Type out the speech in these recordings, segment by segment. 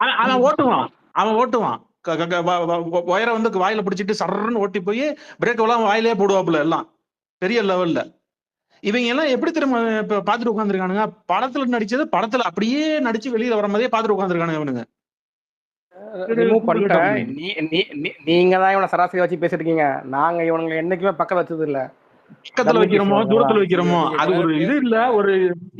அவன் ஓட்டுவான் அவன் ஓட்டுவான் ஒயரை வந்து வாயில பிடிச்சிட்டு சர்ன்னு ஓட்டி போய் பிரேக் எல்லாம் வாயிலே போடுவாப்புல எல்லாம் பெரிய லெவல்ல. இவங்க எல்லாம் எப்படி திரும்ப இப்ப பாத்துட்டு உட்காந்துருக்கானுங்க, படத்துல நடிச்சது படத்துல அப்படியே நடிச்சு வெளியில வர மாதிரியே பாத்துட்டு உட்காந்துருக்கானுங்க இவனுங்க. ரிமூவ் பண்ணிட்டேன். நீங்க தான் இவனை சராசரி வச்சு பேசிட்டு இருக்கீங்க. நாங்க இவனுங்களை என்னைக்குமே பக்கம் வச்சது இல்ல. பக்கத்துல வைக்கிறோமோ தூரத்துல வைக்கிறோமோ அது ஒரு இது இல்ல. ஒரு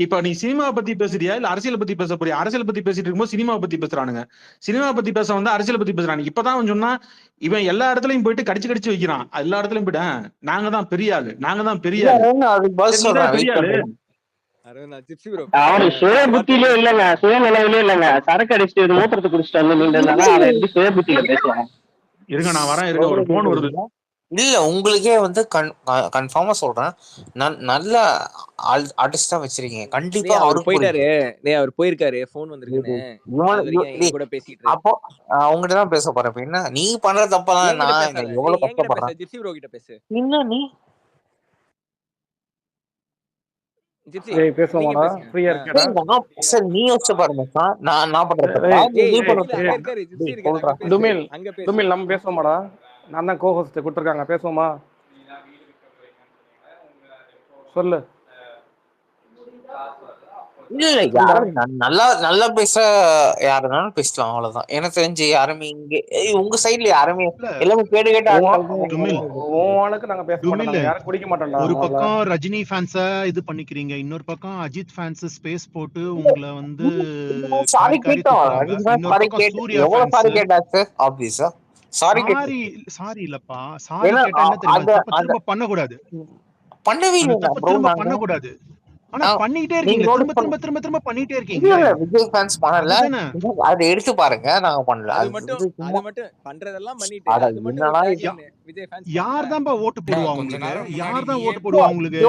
இப்ப நீ சினிமாவை பத்தி பேசுறியா இல்ல அரசியல் பத்தி பேச போறியா? அரசியல் பத்தி பேசிட்டு இருக்கும்போது சினிமாவை பத்தி பேசுறானுங்க, சினிமாவை பத்தி பேச வந்து அரசியல் பத்தி பேசுறானுங்க. இப்பதான் சொன்னா இவன் எல்லா இடத்துலயும் போயிட்டு கடிச்சு கடிச்சு வைக்கிறான். எல்லா இடத்துலயும் போயிட்டு நாங்க தான் பெரிய ஆளு, நாங்க தான் பெரிய ஆளு, பெரிய ஆளு. அவரு சுய புத்தியிலே இல்லங்க, சுயநிலையிலே இல்லங்க. சரக்கு அடிச்சுட்டு இது மூத்திரத்தை குடிச்சிட்டு வந்து நீங்க அதை எப்படி சுய புத்தியில பேசுவாங்க? இருங்க நான் வரேன், இருங்க ஒரு போன் வருது. இல்ல உங்களுக்கே வந்து கன்ஃபார்மா சொல்றேன், நல்ல ஆர்டிஸ்டா வச்சிருக்கீங்க. கண்டிப்பா அவர் போயிட்டாரு, அவர் போயிருக்காரு, போன் வந்திருக்குன்னு கூட பேசிட்டு. அப்போ அவங்ககிட்ட தான் பேச போறேன். என்ன நீ பண்ற தப்பதான் நான் எவ்வளவு கஷ்டப்படுறேன். ஜிப்சி ப்ரோ கிட்ட பேசு. என்ன நீ நீ யோசிச்சு பாருங்க. நான் பண்றேன். நம்ம பேசுவோமாடா? நான் தான் கோஹோஸ்ட் கொடுத்துருக்காங்க, பேசுவோமா? சொல்லு. இல்ல யாரும் நல்லா பேச யாருனாலும் பேசலாம், அவ்வளவுதான். எனக்கு தெரிஞ்சு யாருமே இங்க உங்க சைட்ல யாருமே எல்லாமே கேட்டு நாங்க பேச மாட்டோம், யாரும் குடிக்க மாட்டோம். ஒரு பக்கம் ரஜினி ஃபேன்ஸ இது பண்ணிக்கிறீங்க, இன்னொரு பக்கம் அஜித் ஃபேன்ஸ் ஸ்பேஸ் போட்டு உங்களை வந்து சாரி இல்லப்பா, சாரி கேட்டா என்ன தெரியுமா, திரும்ப பண்ணக்கூடாது, பண்ணக்கூடாது. ஆனா பண்ணிட்டே இருக்கீங்க, திரும்ப திரும்ப திரும்ப பண்ணிட்டே இருக்கீங்க. விஜய் ஃபேன்ஸ் பண்ணல, அதை எடுத்து பாருங்க. நாங்க பண்ணல, அது மட்டும் பண்றதெல்லாம் பண்ணிட்டு விஜய் ஃபேன்ஸ் யார் தான் ஓட்டு போடுவாங்க உங்களுக்கு? யார் தான் ஓட்டு போடுவாங்க உங்களுக்கு?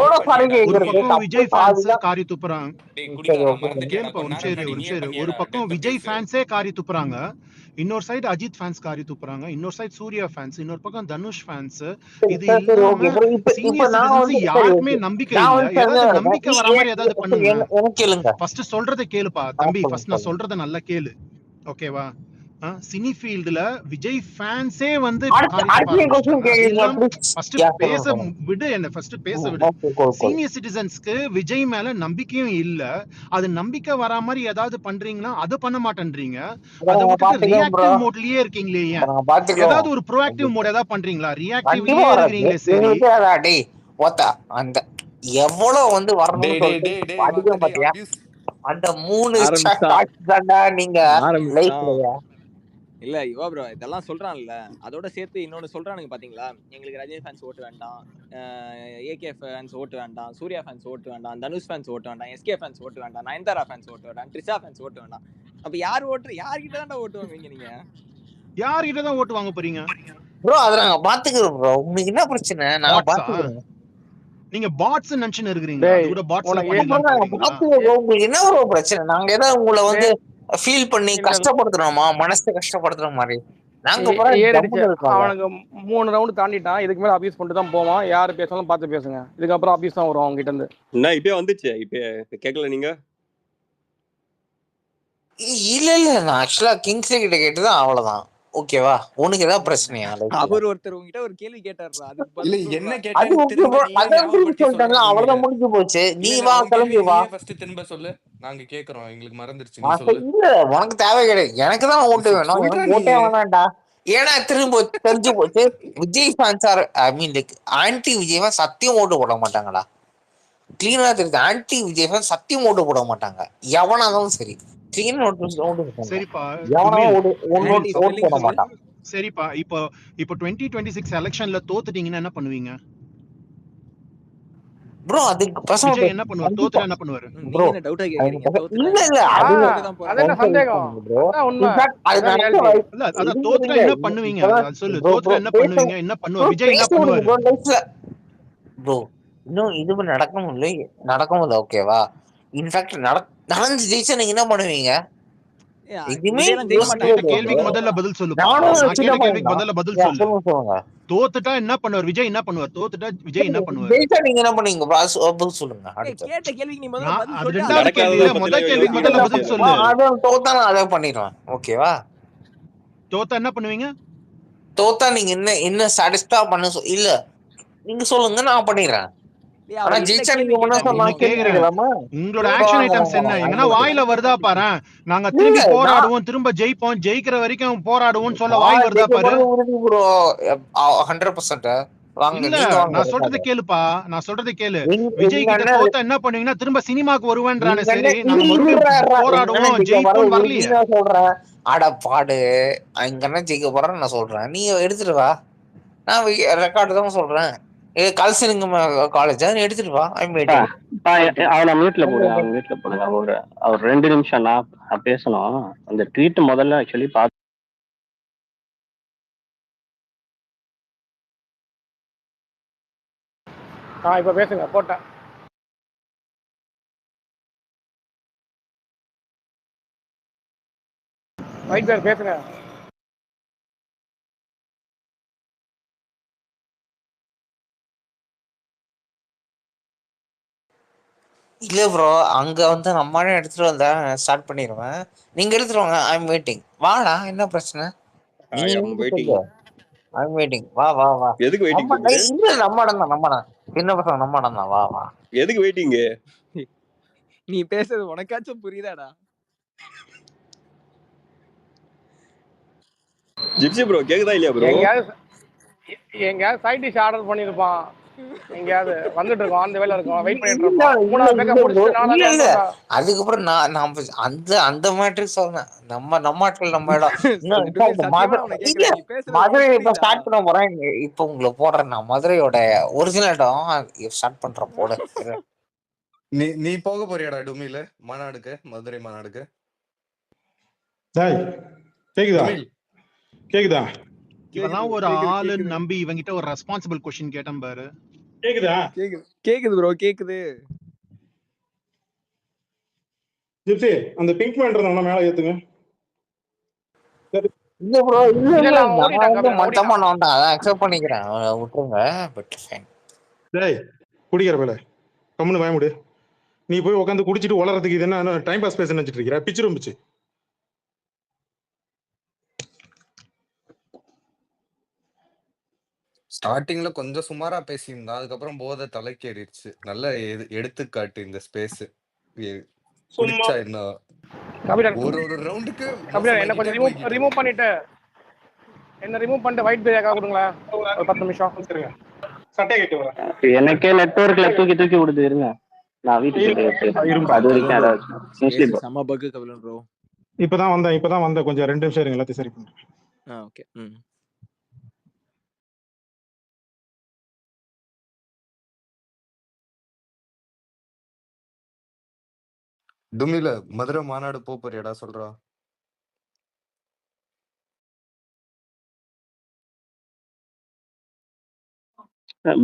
ஒரு பக்கம் விஜய் ஃபேன்ஸ் காரி துப்புறாங்க. ஒரு பக்கம் விஜய் ஃபேன்ஸே காரி துப்புறாங்க, இன்னொரு சைடு அஜித் ஃபேன்ஸ் காரி துப்புறாங்க, இன்னொரு சைடு சூர்யா ஃபேன்ஸ், இன்னொரு பக்கம் தனுஷ் ஃபேன்ஸ். இது யாருக்குமே நம்பிக்கை இல்ல. ஏதாவது நம்பிக்கை வர மாதிரி ஏதாவது பண்ணுங்க. ஃபர்ஸ்ட் சொல்றதை கேளுப்பா தம்பி, ஃபர்ஸ்ட் நான் சொல்றதை நல்லா கேளு, ஓகேவா? சினி ஃபீல்டுல விஜய் ஃபேன்ஸே வந்து பேச விடு, என்ன ஃபர்ஸ்ட் பேச விடு. சீனியர் சிட்டிசன்ஸ்க்கு விஜய் மேல நம்பிக்கையும் இல்ல. அது நம்பிக்கை வரா மாதிரி ஏதாவது பண்றீங்கன்னா அது பண்ண மாட்டேன்றீங்க. அதை விட்டுட்டு ரியாக்டிவ் மோட்லயே இருக்கீங்களே. ஏதாவது ஒரு ப்ரோஆக்டிவ் மோட் ஏதாவது பண்றீங்களா? ரியாக்டிவ்லயே இருக்கீங்களே. சரி அந்த எவ்வளவு வந்து வரணும் அந்த 3 நீங்க இல்ல யுவா ப்ரோ இதெல்லாம் சொல்றான்ல, அதோட சேர்த்து இன்னொன்னு சொல்றானுங்க பாத்தீங்களா, எங்களுக்கு ரஜினி ஃபேன்ஸ் ஓட்டு வேண்டாம், ஏகே ஃபேன்ஸ் ஓட்டு வேண்டாம், சூர்யா ஃபேன்ஸ் ஓட்டு வேண்டாம், தனுஷ் ஃபேன்ஸ் ஓட்டு வேண்டாம், எஸ்கே ஃபேன்ஸ் ஓட்டு வேண்டாம், நயன்தாரா ஃபேன்ஸ் ஓட்டு வேண்டாம், ட்ரிஷா ஃபேன்ஸ் ஓட்டு வேண்டாம். அப்ப யார்கிட்ட தான் ஓட்டு வாங்குவீங்க? நீங்க யார்கிட்ட தான் ஓட்டு வாங்க போறீங்க ப்ரோ? அத நாங்க பாத்துக்கிறோம் ப்ரோ. உங்களுக்கு என்ன பிரச்சனை? நாங்க பாத்துக்கிறோம். நீங்க பாட்ஸ் நினைச்சுன்னு இருக்கீங்க, அது கூட பாட்ஸ்ல உங்களுக்கு என்ன ப்ரோ பிரச்சனை? நாங்க ஏதாவது உங்களை வந்து ஃபீல் பண்ணி கஷ்டப்படுத்துறோமா, மனசை கஷ்டப்படுத்துற மாதிரி? நாங்க அவனுக்கு 3 ரவுண்ட் தாண்டிட்டான், இதுக்கு மேல அபியூஸ் பண்ணிட்டு தான் போவான். யாரு பேசணும் பார்த்து பேசுங்க, இதுக்கப்புறம் அபியூஸ் தான் வரும் அவங்க கிட்ட இருந்து. என்ன இப்பயே வந்துச்சு, இப்ப கேட்கல நீங்க? இல்ல நான் ஆக்சுவலா கிங்ஸ்லே கிட்ட கேட்டுதான், அவ்வளவுதான். ஓகேவா? உனக்கு ஏதாவது பிரச்சனையா? அவர் ஒருத்தர் உங்ககிட்ட ஒரு கேள்வி கேட்டாரு, இல்ல என்ன கேட்டாங்க, அவ்வளவுதான் முடிஞ்சு போச்சு. நீ வா, கிளம்பி வா. ஃபர்ஸ்ட் திரும்ப சொல்லு, நாங்க கேக்குறோம், எங்களுக்கு மறந்துருச்சு. இல்ல உனக்கு தேவை கிடையாது, எனக்கு தான் ஓட்டு வேணும். ஓட்டே வேணாம்டா. ஏன்னா திரும்ப தெரிஞ்சு போச்சு, Vijay fans I mean like anti Vijay fans சத்தியம் ஓட்டு போட மாட்டாங்கடா. கிளீனா தெரியுது, ஆன்டி விஜய் ஃபேன்ஸ் சத்தியம் ஓட்டு போட மாட்டாங்க. எவனாலும் சரி சரிப்பா. இப்போ 2026 எலெக்ஷன்ல தோத்துட்டீங்கன்னா என்ன பண்ணுவீங்க ப்ரோ? அதுக்கு என்ன பண்ணுவாரு? தோத்துட்டா என்ன பண்ணுவாரு ப்ரோ? இல்ல அது என்ன சந்தேகம்? அதான் தோத்துட்டா என்ன பண்ணுவீங்க சொல்லு. தோத்துட்டா என்ன பண்ணுவீங்க? என்ன பண்ணுவாரு விஜய்? என்ன பண்ணுவாரு ப்ரோ? இன்னும் இது நடக்கும் இல்ல, ஓகேவா? இன்ஃபேக்ட் நடந்து ஜெயிச்சா நீங்க என்ன பண்ணுவீங்க? கேள்விக்கு முதல்ல பதில் சொல்லு. முதல்ல பதில் சொல்லு. தோத்துட்டா என்ன பண்ணுவார் விஜய்? என்ன பண்ணுவார்? தோத்துட்டா விஜய் என்ன பண்ணுவார்? ஜெயிச்சா நீங்க என்ன பண்ணுவீங்க பதில் சொல்லுங்க. அடுத்து கேட்ட கேள்விக்கு நீ முதல்ல பதில் அது சொல்லு. ரெண்டாவது கேள்வி இல்ல, முதல் கேள்விக்கு முதல்ல பதில் சொல்லு. அதான் தோத்தா நான் அதை பண்ணிடுவேன். ஓகேவா? தோத்தா என்ன பண்ணுவீங்க? தோத்தா நீங்க என்ன சாட்டிஸ்ஃபை பண்ண இல்ல நீங்க சொல்லுங்க, நான் பண்ணிடுறேன். ஆனா ஜெயிச்சா நீங்க என்ன சொன்னா கேக்குறீங்களாமா? உங்களோட ஆக்ஷன் ஐட்டம்ஸ் என்ன? எங்கன்னா வாயில வருதா பாரு. நாங்க திரும்பி போராடுவோம், திரும்ப ஜெயிப்போம், ஜெயிக்கிற வரைக்கும் போராடுவோம் சொல்ல வாய் வருதா பாரு. 100% வாங்க. இல்ல, நான் சொல்றதை கேளுப்பா, நான் சொல்றதை கேளு. விஜய் கிட்ட தோத்தா என்ன பண்ணுவீங்கன்னா திரும்ப சினிமாக்கு வருவேன்றானே. சரி, நாங்க மறுபடியும் போராடுவோம், ஜெயிப்போம் வரலையே. சொல்றேன் அட பாடு, இங்க என்ன ஜெயிக்க போறேன்னு நான் சொல்றேன். நீ எடுத்துட்டு வா, நான் ரெக்கார்டு தான் சொல்றேன். கல்சனிங்க காலேஜா எடுத்துட்டு வா. அவனை மியூட்ல போடுங்க, அவன் மியூட்ல போடுங்க. அவர் 2 நிமிஷம் நான் பேசணும். அந்த ட்வீட் முதல்ல ஆக்சுவலி இப்ப பேசுங்க, போட்டேன். ஒயிட் பேர் பேசுங்க. இல்ல ப்ரோ, அங்க வந்து நம்மளே எடுத்துட்டு வந்தா ஸ்டார்ட் பண்ணிடுவேன். நீங்க எடுத்துட்டு வாங்க. I am waiting. வாடா, என்ன பிரச்சனை? I am waiting. வா வா வா. எதுக்கு வெயிட்டிங்? இல்ல நம்ம இடம் தான். என்ன பசங்க நம்ம இடம் தான். வா வா. எதுக்கு வெயிட்டிங்? நீ பேசுறது உனக்காச்சும் புரியுதாடா? ஜிப்சி ப்ரோ கேக்குதா இல்லையா ப்ரோ? எங்கயாவது சைட் டிஷ் ஆர்டர் பண்ணிருப்பான், எங்கயாவது வந்துட்டு இருக்கோம், அந்த வேலை இருக்கும், வெயிட் பண்ணிட்டு இருப்போம். 3வது பேக்கப் முடிச்சிட்டு அதுக்கப்புறம் நான் அந்த மேட்ரிக்ஸ் சொன்னேன். நம்ம ஆட்கள் நம்ம இடம். மதுரை இப்ப ஸ்டார்ட் பண்ண போறேன். இப்ப உங்களை போடுறேன். நான் மதுரையோட ஒரிஜினல் இடம் ஸ்டார்ட் பண்ற போட. நீ போக போறியாடா டுமில மாநாடுக்கு, மதுரை மாநாடுக்கு? கேக்குதா? இதெல்லாம் ஒரு ஆளு நம்பி இவங்கிட்ட ஒரு ரெஸ்பான்சிபிள் क्वेश्चन கேட்டேன் பாரு. கேக்குதா? கேக்குது ப்ரோ, கேக்குது. ஜிப்சி, அந்த பிங்க் மேன்ன்றத மேல ஏத்துங்க. இல்ல ப்ரோ, இல்ல மொத்தமா நான் தான் அக்செப்ட் பண்ணிக்கிறேன். விட்டுருங்க. But fine. டேய் குடிக்கிற வேலை கம்முன்னு வாய முடி. நீ போய் உட்காந்து குடிச்சிட்டு வளரதுக்கு இது என்ன டைம் பாஸ் பேச நினைச்சிட்டு இருக்கிற? பிச்சிரும் பிச்சு. ஸ்டார்டிங்ல கொஞ்சம் சுமாரா பேசியிருந்தா, அதுக்கப்புறம் போதை தலைக்கேறிடுச்சு. நல்ல எடுத்துக்காட்டு இந்த ஸ்பேஸ். குடிச்சா என்ன ஒரு ரவுண்டுக்கு என்ன கொஞ்சம் ரிமூவ் பண்ணிட்டு ஒயிட் பேக்கா கொடுங்களா, ஒரு 10 நிமிஷம் சட்டை கட்டி வரேன். எனக்கே நெட்வொர்க்ல தூக்கி விடுது. இருங்க, நான் வீட்டுக்கு அது வரைக்கும் செம பக் கபிலன் ப்ரோ. இப்பதான் வந்தேன் கொஞ்சம் 2 நிமிஷம் இருங்க, எல்லாத்தையும் சரி பண்றேன். ஓகே. டுமில மதுரை மாநாடு போறியாடா சொல்றா?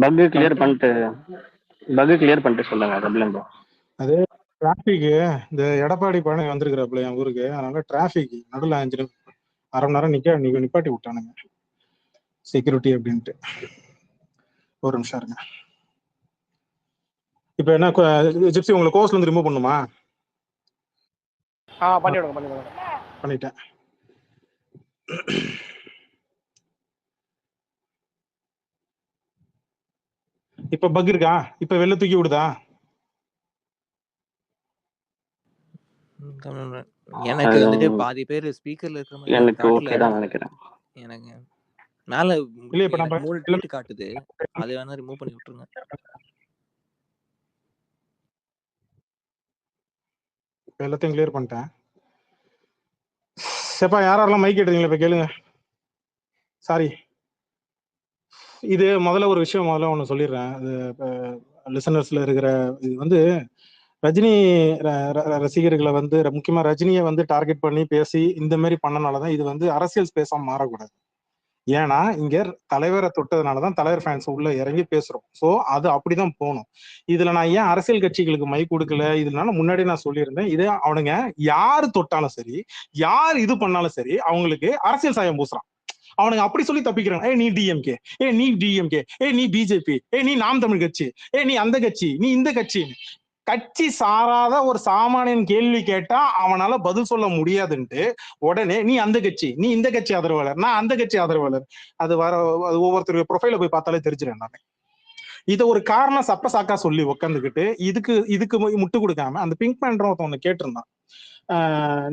பக் கிளியர் பண்ணிட்டு சொல்லுங்க கபிலன் ப்ரோ. அது டிராபிக், இந்த எடப்பாடி பழனி வந்திருக்கிறாப்புல என் ஊருக்கு. அதனால டிராபிக் நடுவில் 5 அரை மணி நேரம் நிப்பாட்டி விட்டானுங்க செக்யூரிட்டி அப்படின்ட்டு. ஒரு நிமிஷம் இருங்க. இப்ப என்ன ஜிப்சி, உங்களை கோர்ஸ்ல இருந்து ரிமூவ் பண்ணுமா? பண்ணிட்டேன். இப்ப பக் இருக்கா? இப்ப வெளில தூக்கி விடுதா? எனக்கு வந்துட்டு பாதி பேர் ஸ்பீக்கர்ல இருக்கிற மாதிரி எனக்கு ஓகே தான் நினைக்கிறேன். எனக்கு மேல இல்ல இப்ப நம்ம 3 ட்வீட் காட்டுது, அது வேணா ரிமூவ் பண்ணி விட்டுருங்க. எல்லாத்தையும் கிளியர் பண்ணிட்டேன். சேப்பா, யாரெல்லாம் மைக் எடுத்தீங்களா இப்ப கேளுங்க. சாரி, இது முதல்ல ஒரு விஷயம் ஒன்று சொல்லிடுறேன். அது லிசனர்ஸ்ல இருக்கிற இது வந்து ரஜினி ரசிகர்களை வந்து முக்கியமா ரஜினியை வந்து டார்கெட் பண்ணி பேசி இந்த மாதிரி பண்ணனாலதான் இது வந்து அரசியல் ஸ்பேஸா மாறக்கூடாது. ஏன்னா இங்க தலைவரை தொட்டதுனாலதான் தலைவர் ஃபேன்ஸ் உள்ள இறங்கி பேசுறோம். சோ அது அப்படிதான் போகணும். இதுல நான் ஏன் அரசியல் கட்சிகளுக்கு மைக் கொடுக்கல, இதனால முன்னாடி நான் சொல்லியிருந்தேன். இது அவனுங்க யாரு தொட்டாலும் சரி, யார் இது பண்ணாலும் சரி, அவங்களுக்கு அரசியல் சாயம் பூசுறான். அவனுங்க அப்படி சொல்லி தப்பிக்கிறாங்க. நீ டிஎம்கே, நீ டிஎம்கே, நீ பிஜேபி, நீ நாம் தமிழ் கட்சி, நீ அந்த கட்சி, நீ இந்த கட்சி. கட்சி சாராத ஒரு சாமானியன் கேள்வி கேட்டா அவனால பதில் சொல்ல முடியாதுன்ட்டு உடனே நீ அந்த கட்சி, நீ இந்த கட்சி ஆதரவாளர், நான் அந்த கட்சி ஆதரவாளர். அது ஒவ்வொருத்தருடைய ப்ரொஃபைல போய் பார்த்தாலே தெரிஞ்சிடும். நானே இதை ஒரு காரணம் சப்ப சாக்கா சொல்லி உட்காந்துக்கிட்டு இதுக்கு முட்டு கொடுக்காம அந்த பிங்க் பேண்ட்ற ஒருத்தவங்க கேட்டிருந்தான்,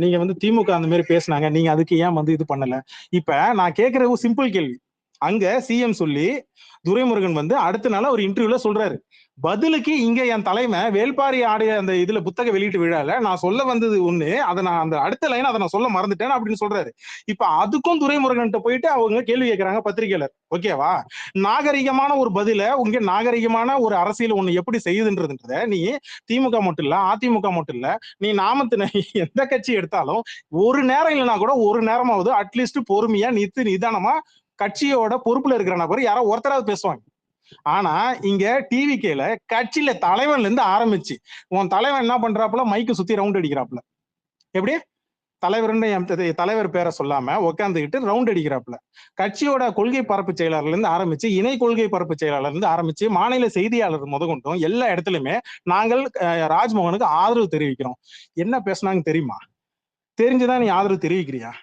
நீங்க வந்து திமுக அந்த மாதிரி பேசினாங்க, நீங்க அதுக்கு ஏன் வந்து இது பண்ணல. இப்ப நான் கேட்கிற ஒரு சிம்பிள் கேள்வி, அங்க சிஎம் சொல்லி துரைமுருகன் வந்து அடுத்த நாள் ஒரு இன்டர்வியூல சொல்றாரு, பதிலுக்கு இங்க என் தலைமை வேல்பாரி ஆடைய அந்த இதுல புத்தக வெளியீட்டு விழால நான் சொல்ல வந்தது ஒண்ணு, அதை நான் அந்த அடுத்த லைன் அதை நான் சொல்ல மறந்துட்டேன் அப்படின்னு சொல்றாரு. இப்ப அதுக்கும் துரைமுருகன் போயிட்டு அவங்க கேள்வி கேட்கறாங்க பத்திரிகையாளர். ஓகேவா, நாகரிகமான ஒரு பதில உங்க நாகரிகமான ஒரு அரசியல் ஒண்ணு எப்படி செய்யுதுன்றதுன்றத நீ திமுக மட்டும் இல்ல, அதிமுக மட்டும் இல்ல, நீ நாமத்தின எந்த கட்சி எடுத்தாலும் ஒரு நேரம் இல்லைன்னா கூட ஒரு நேரமாவது அட்லீஸ்ட் பொறுமையா நிதானமா கட்சியோட பொறுப்புல இருக்கிற நபர் யாரோ ஒருத்தராவது பேசுவாங்க. ஆனா இங்க டிவிகேல கட்சியில தலைவன்ல இருந்து ஆரம்பிச்சு உன் தலைவன் என்ன பண்றாப்புல, மைக்கு சுத்தி ரவுண்ட் அடிக்கிறாப்புல. எப்படி தலைவர் பேரை சொல்லாம உட்காந்துக்கிட்டு ரவுண்ட் அடிக்கிறாப்புல. கட்சியோட கொள்கை பரப்பு செயலாளர்ல இருந்து ஆரம்பிச்சு இணை கொள்கை பரப்பு செயலாளர் இருந்து ஆரம்பிச்சு மாநில செய்தியாளர் முதற்கொண்டும் எல்லா இடத்துலயுமே நாங்கள் ராஜ்மோகனுக்கு ஆதரவு தெரிவிக்கிறோம். என்ன பேசுனாங்க தெரியுமா? தெரிஞ்சுதான் நீ ஆதரவு தெரிவிக்கிறியா?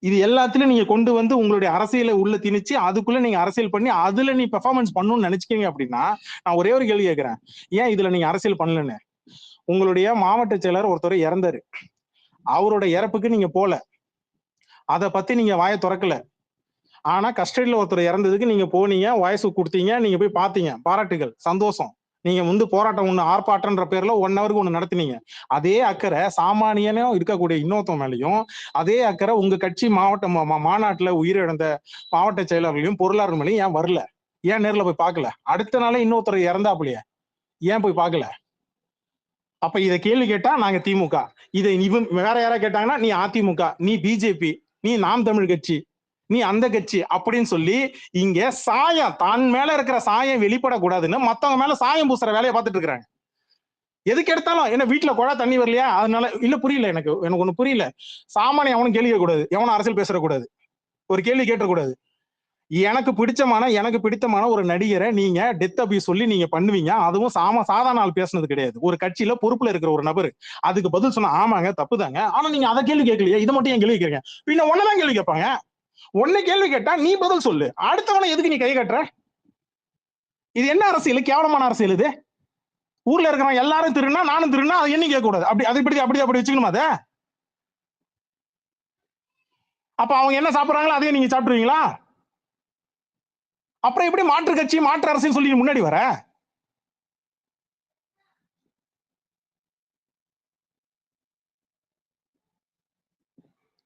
இது எல்லாத்திலும் நீங்க கொண்டு வந்து உங்களுடைய அரசியலை உள்ள திணிச்சு அதுக்குள்ள நீங்க அரசியல் பண்ணி அதுல நீ பெர்ஃபார்மன்ஸ் பண்ணணும்னு நினைச்சுக்கீங்க அப்படின்னா நான் ஒரே ஒரு கேள்வி கேட்கிறேன், ஏன் இதுல நீங்க அரசியல் பண்ணலன்னு? உங்களுடைய மாவட்ட செயலர் ஒருத்தர் இறந்தாரு, அவரோட இறப்புக்கு நீங்க போல, அதை பத்தி நீங்க வாயை திறக்கல. ஆனா கஸ்டடியில ஒருத்தர் இறந்ததுக்கு நீங்க போனீங்க, வாய்ஸ் கொடுத்தீங்க, நீங்க போய் பாத்தீங்க, பாராட்டுகள், சந்தோஷம். நீங்க வந்து போராட்டம் ஒண்ணு ஆர்ப்பாட்டன்ற பேர்ல 1 ஹவருக்கு ஒண்ணு நடத்தினீங்க. அதே அக்கறை சாமானியனும் இருக்கக்கூடிய இன்னொருத்தம் மேலையும், அதே அக்கறை உங்க கட்சி மாவட்ட மாநாட்டுல உயிரிழந்த மாவட்ட செயலாளர்களையும் பொருளாளர் மேலையும் ஏன் வரல? ஏன் நேர்ல போய் பார்க்கல? அடுத்த நாளே இன்னொருத்தர் இறந்தாப்புலையே, ஏன் போய் பார்க்கல? அப்ப இதை கேள்வி கேட்டா நாங்க திமுக, இதை இவன் வேற யாரா கேட்டாங்கன்னா நீ அதிமுக, நீ பிஜேபி, நீ நாம் தமிழ் கட்சி, நீ அந்த கட்சி அப்படின்னு சொல்லி இங்க சாயம் தான் மேல இருக்கிற சாயம் வெளிப்படக்கூடாதுன்னு மத்தவங்க மேல சாயம் பூசுற வேலையை பார்த்துட்டு இருக்கிறாங்க. எதுக்கு எடுத்தாலும் என்ன வீட்டுல குழா தண்ணி வரலையா அதனால இல்ல, புரியல, எனக்கு ஒண்ணு புரியல. சாமானிய அவனும் கேள்வி கேட்கக்கூடாது, எவனும் அரசியல் பேசக்கூடாது, ஒரு கேள்வி கேட்டக்கூடாது. எனக்கு பிடித்தமான ஒரு நடிகரை நீங்க டெத் அபியூஸ் சொல்லி நீங்க பண்ணுவீங்க, அதுவும் சாதாரண ஆள் பேசுனது கிடையாது, ஒரு கட்சியில பொறுப்புல இருக்கிற ஒரு நபர். அதுக்கு பதில் சொன்னா ஆமாங்க தப்புதாங்க, ஆனா நீங்க அதை கேள்வி கேட்கலையே, இதை மட்டும் ஏன் கேள்வி கேட்க? பின்ன ஒன்னதான் கேள்வி கேட்பாங்க. ஒன்னு கேள்வி கேட்டா நீ பதில் சொல்லு, அடுத்தவனை எதுக்கு நீ கை கட்டுற? இது என்ன அரசியல்? கேவலமான அரசியல் இது. ஊர்ல இருக்கிறவங்க எல்லாரும் திருன்னா நானும் திருன்னா அதை என்ன கேட்க கூடாது? அப்படி வச்சுக்கணுமா? அதை அப்ப அவங்க என்ன சாப்பிடுறாங்களோ அதையும் நீங்க சாப்பிடுவீங்களா? அப்புறம் எப்படி மாற்று கட்சி மாற்று அரசியல் சொல்லி முன்னாடி வர?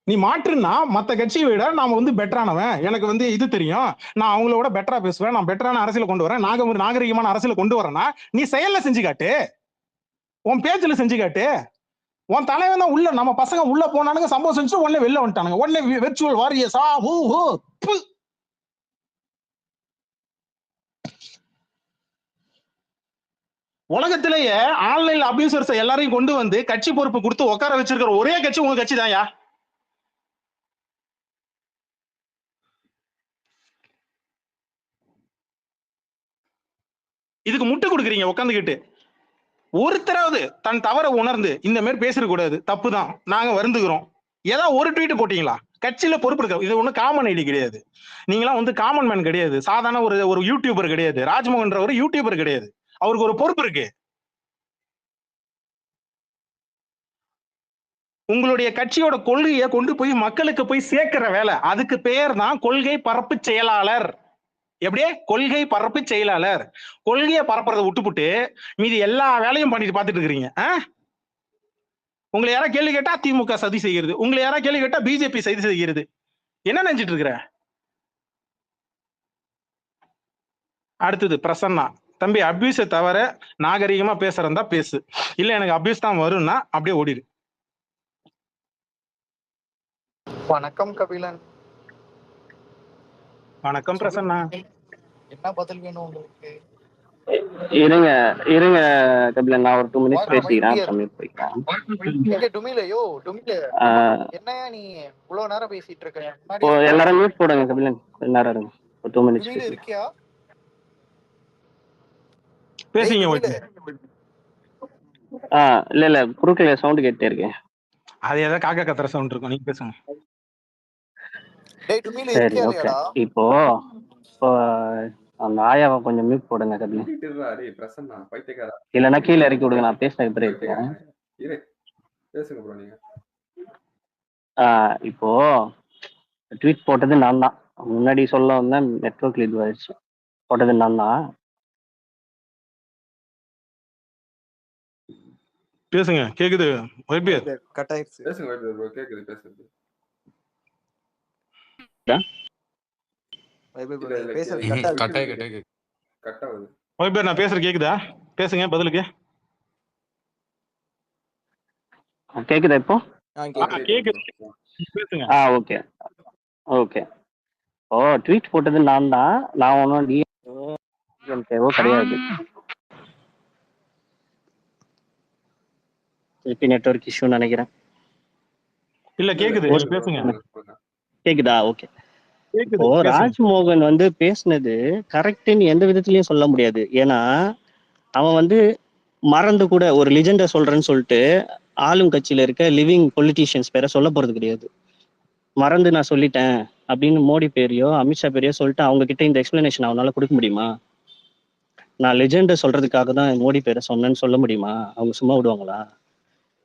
நீ மாற்றுன்னா மத்த கட்சியை விட நாம வந்து பெட்டரானவன், எனக்கு வந்து இது தெரியும், நான் அவங்களோட பெட்டரா பேசுவேன், நான் பெட்டரான அரசியல கொண்டு வரேன், நாகரிகமான அரசியல கொண்டு வரேன்னா நீ செயல்ல செஞ்சு காட்டு, உன் பேச்சுல செஞ்சு காட்டு. உன் தலைவன் தான் உள்ள, நம்ம பசங்க உள்ள போனானுங்க, சம்பவம் செஞ்சு உடனே வெளில வந்துட்டானுங்க, உடனே வெர்ச்சுவல் வாரியர்ஸா உலகத்திலேயே ஆன்லைன்ல அபியூசர்ஸ் எல்லாரையும் கொண்டு வந்து கட்சி பொறுப்பு கொடுத்து உட்கார வச்சிருக்கிற ஒரே கட்சி உங்க கட்சி தான்யா. இதுக்கு முட்டு கொடுக்குறீங்க உட்காந்துக்கிட்டு. ஒருத்தராவது தன் தவற உணர்ந்து இந்த மாதிரி பேசிடக்கூடாது, தப்புதான், நாங்க வருந்துகிறோம், ஏதாவது ஒரு ட்வீட் போட்டீங்களா? கட்சியில பொறுப்பு இருக்க, இது ஒண்ணு காமன் ஐடி கிடையாது, நீங்களாம் வந்து காமன் மேன் கிடையாது, சாதாரண ஒரு யூடியூபர் கிடையாது, ராஜ்மோகன்ற ஒரு யூடியூபர் கிடையாது, அவருக்கு ஒரு பொறுப்பு இருக்கு. உங்களுடைய கட்சியோட கொள்கையை கொண்டு போய் மக்களுக்கு போய் சேர்க்கிற வேலை, அதுக்கு பேர் தான் கொள்கை பரப்பு செயலாளர். எப்படியே கொள்கை பரப்பு செயலாளர். கொள்கையை பரப்புறதை விட்டுப்புட்டு மீதி எல்லா வேலையும் பண்ணிட்டு பாத்துட்டு இருக்கிறீங்க. உங்களை யாரா கேள்வி கேட்டா திமுக சதி செய்கிறது, உங்களை யாரா கேள்வி கேட்டா பிஜேபி சதி செய்கிறது. என்ன நினைச்சிட்டு இருக்கிற? அடுத்தது பிரசன்னா, தம்பி அபியூஸை தவிர நாகரிகமா பேசுறதா பேசு, இல்ல எனக்கு அபியூஸ் தான் வரும்னா அப்படியே ஓடிடு. வணக்கம் கபிலன். வணக்கம் பிரசன்னா. என்ன பதில் வேணும் உங்களுக்கு? இருங்க இருங்க கபிலன், நான் ஒரு 2 மினிட்ஸ் வாட் மை பேசிக்கிறேன், டியர். அப்புறம் mute போய்க்கலாம். எங்க டுமில யோ டுமில என்னையா நீ இவ்வளவு நேரம் பேசிட்டு இருக்க? இப்போ முன்னாடி எல்லாரும் மியூட் போடுங்க கபிலன், கொஞ்ச நேரம் இருங்க, ஒரு 2 மினிட்ஸ் டுமில பேசி. இருக்கியா? டேய் பேசுங்க டுமில. இல்ல குறுக்கல சவுண்ட் கேட்டே இருக்கேன். அது ஏதாவது காக்கா கத்துற சவுண்ட் இருக்கும், நீங்க பேசுங்க. டேய் டுமில சரி இருக்கியா ஓகே. இல்லையாடா? இப்போ அந்த ஆயாவை கொஞ்சம் மியூட் போடுங்க கபிலன், இல்லைன்னா கீழே இறக்கி விடுங்க, நான் பேசின எப்படி இருக்கேன். இப்போ ட்வீட் போட்டது நான் தான், முன்னாடி சொல்ல வந்தேன், நெட்வொர்க்ல இதுவாயிடுச்சு. போட்டது நான் தான். பேசுங்க, கேக்குது வைபியர். கட் ஆயிடுச்சு. பேசுறது கட் ஆகுது. வைபியர் நான் பேசுறது கேக்குதா? பேசுங்க பதிலுக்கு. கேக்குதா இப்போ? கேக்குது, பேசுங்க. Okay okay. ஓ ட்வீட் போட்டது நான் தான், நான் ஒன்றும் டிஎம்கேவோ கிடையாது. திருப்பி நெட்வொர்க் இஷ்யூ நினைக்கிறேன். இல்ல கேக்குது, பேசுங்க. கேக்குதா? ஓகே. கேக்குது, இப்போ ராஜ்மோகன் வந்து பேசுனது கரெக்ட்னு எந்த விதத்துலயும் சொல்ல முடியாது. ஏன்னா அவன் மறந்து கூட ஒரு லிஜெண்டை சொல்றேன்னு சொல்லிட்டு ஆளும் கட்சியில இருக்க லிவிங் பொலிட்டீஷியன்ஸ் பேரை சொல்ல போறது கிடையாது. மறந்து நான் சொல்லிட்டேன் அப்படின்னு மோடி பேரையோ அமித்ஷா பேரையோ சொல்லிட்டு அவங்க கிட்ட இந்த எக்ஸ்பிளனேஷன் அவனால கொடுக்க முடியுமா? நான் லெஜெண்டை சொல்றதுக்காக தான் மோடி பேரை சொன்னேன்னு சொல்ல முடியுமா? அவங்க சும்மா விடுவாங்களா?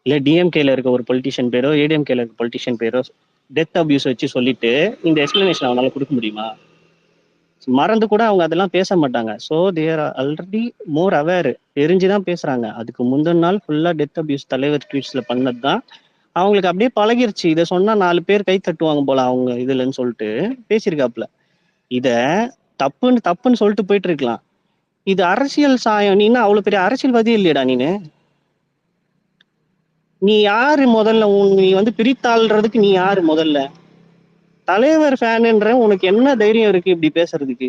இல்லை டிஎம்கேல இருக்க ஒரு பொலிட்டிஷியன் பேரோ ஏடிஎம்கேல இருக்க பொலிட்டிஷியன் பேரோ டெத் அபியூஸ் வச்சு சொல்லிட்டு இந்த எக்ஸ்பிளனேஷன் அவனால கொடுக்க முடியுமா? மறந்து கூட அவங்க அதெல்லாம் பேச மாட்டாங்க. So they're already more aware, தெரிஞ்சுதான் பேசுறாங்க. அதுக்கு முந்தின நாள் ஃபுல்லா டெத் அபியூஸ் தலைவர் ட்வீட்ஸ்ல பண்ணது தான் அவங்களுக்கு அப்படியே பழகிருச்சு. இதை சொன்னா 4 பேர் கை தட்டுவாங்க போல அவங்க இதுலன்னு சொல்லிட்டு பேசியிருக்காப்புல. இத தப்புன்னு சொல்லிட்டு போயிட்டு இருக்கலாம். இது அரசியல் சாயம். நீ அவ்வளவு பெரிய அரசியல்வாதி இல்லையடா நீனு. நீ யாரு முதல்ல? நீ பிரித்தாள்றதுக்கு நீ யாரு முதல்ல? தலைவர் ஃபேனுன்ற உனக்கு என்ன தைரியம் இருக்கு இப்படி பேசுறதுக்கு?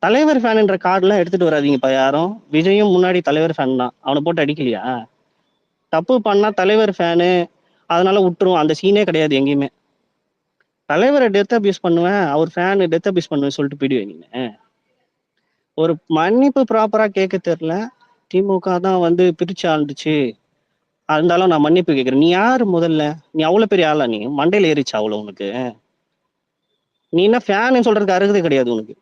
தலைவர் ஃபேனுன்ற கார்டுலாம் எடுத்துட்டு வராதீங்கப்பா யாரும். விஜயும் முன்னாடி தலைவர் ஃபேன் தான், அவனை போட்டு அடிக்கலையா? தப்பு பண்ணா தலைவர் ஃபேனு அதனால விட்டுரும், அந்த சீனே கிடையாது எங்கேயுமே. தலைவரை டெத் அபியூஸ் பண்ணுவேன், அவர் ஃபேனு டெத் அபியூஸ் பண்ணுவேன் சொல்லிட்டு போயிடுவேன். நீங்க ஒரு மன்னிப்பு ப்ராப்பரா கேட்க தெரியல. திமுக தான் பிரிச்சு ஆண்டுச்சு, இருந்தாலும் நான் மன்னிப்பு கேட்கிறேன். நீ யாரு முதல்ல? நீ அவ்வளவு பெரிய ஆளா? நீ மண்டையில ஏறிச்சா அவ்வளவு உனக்கு? நீ என்ன ஃபேனு சொல்றதுக்கு அருகதை கிடையாது உனக்கு.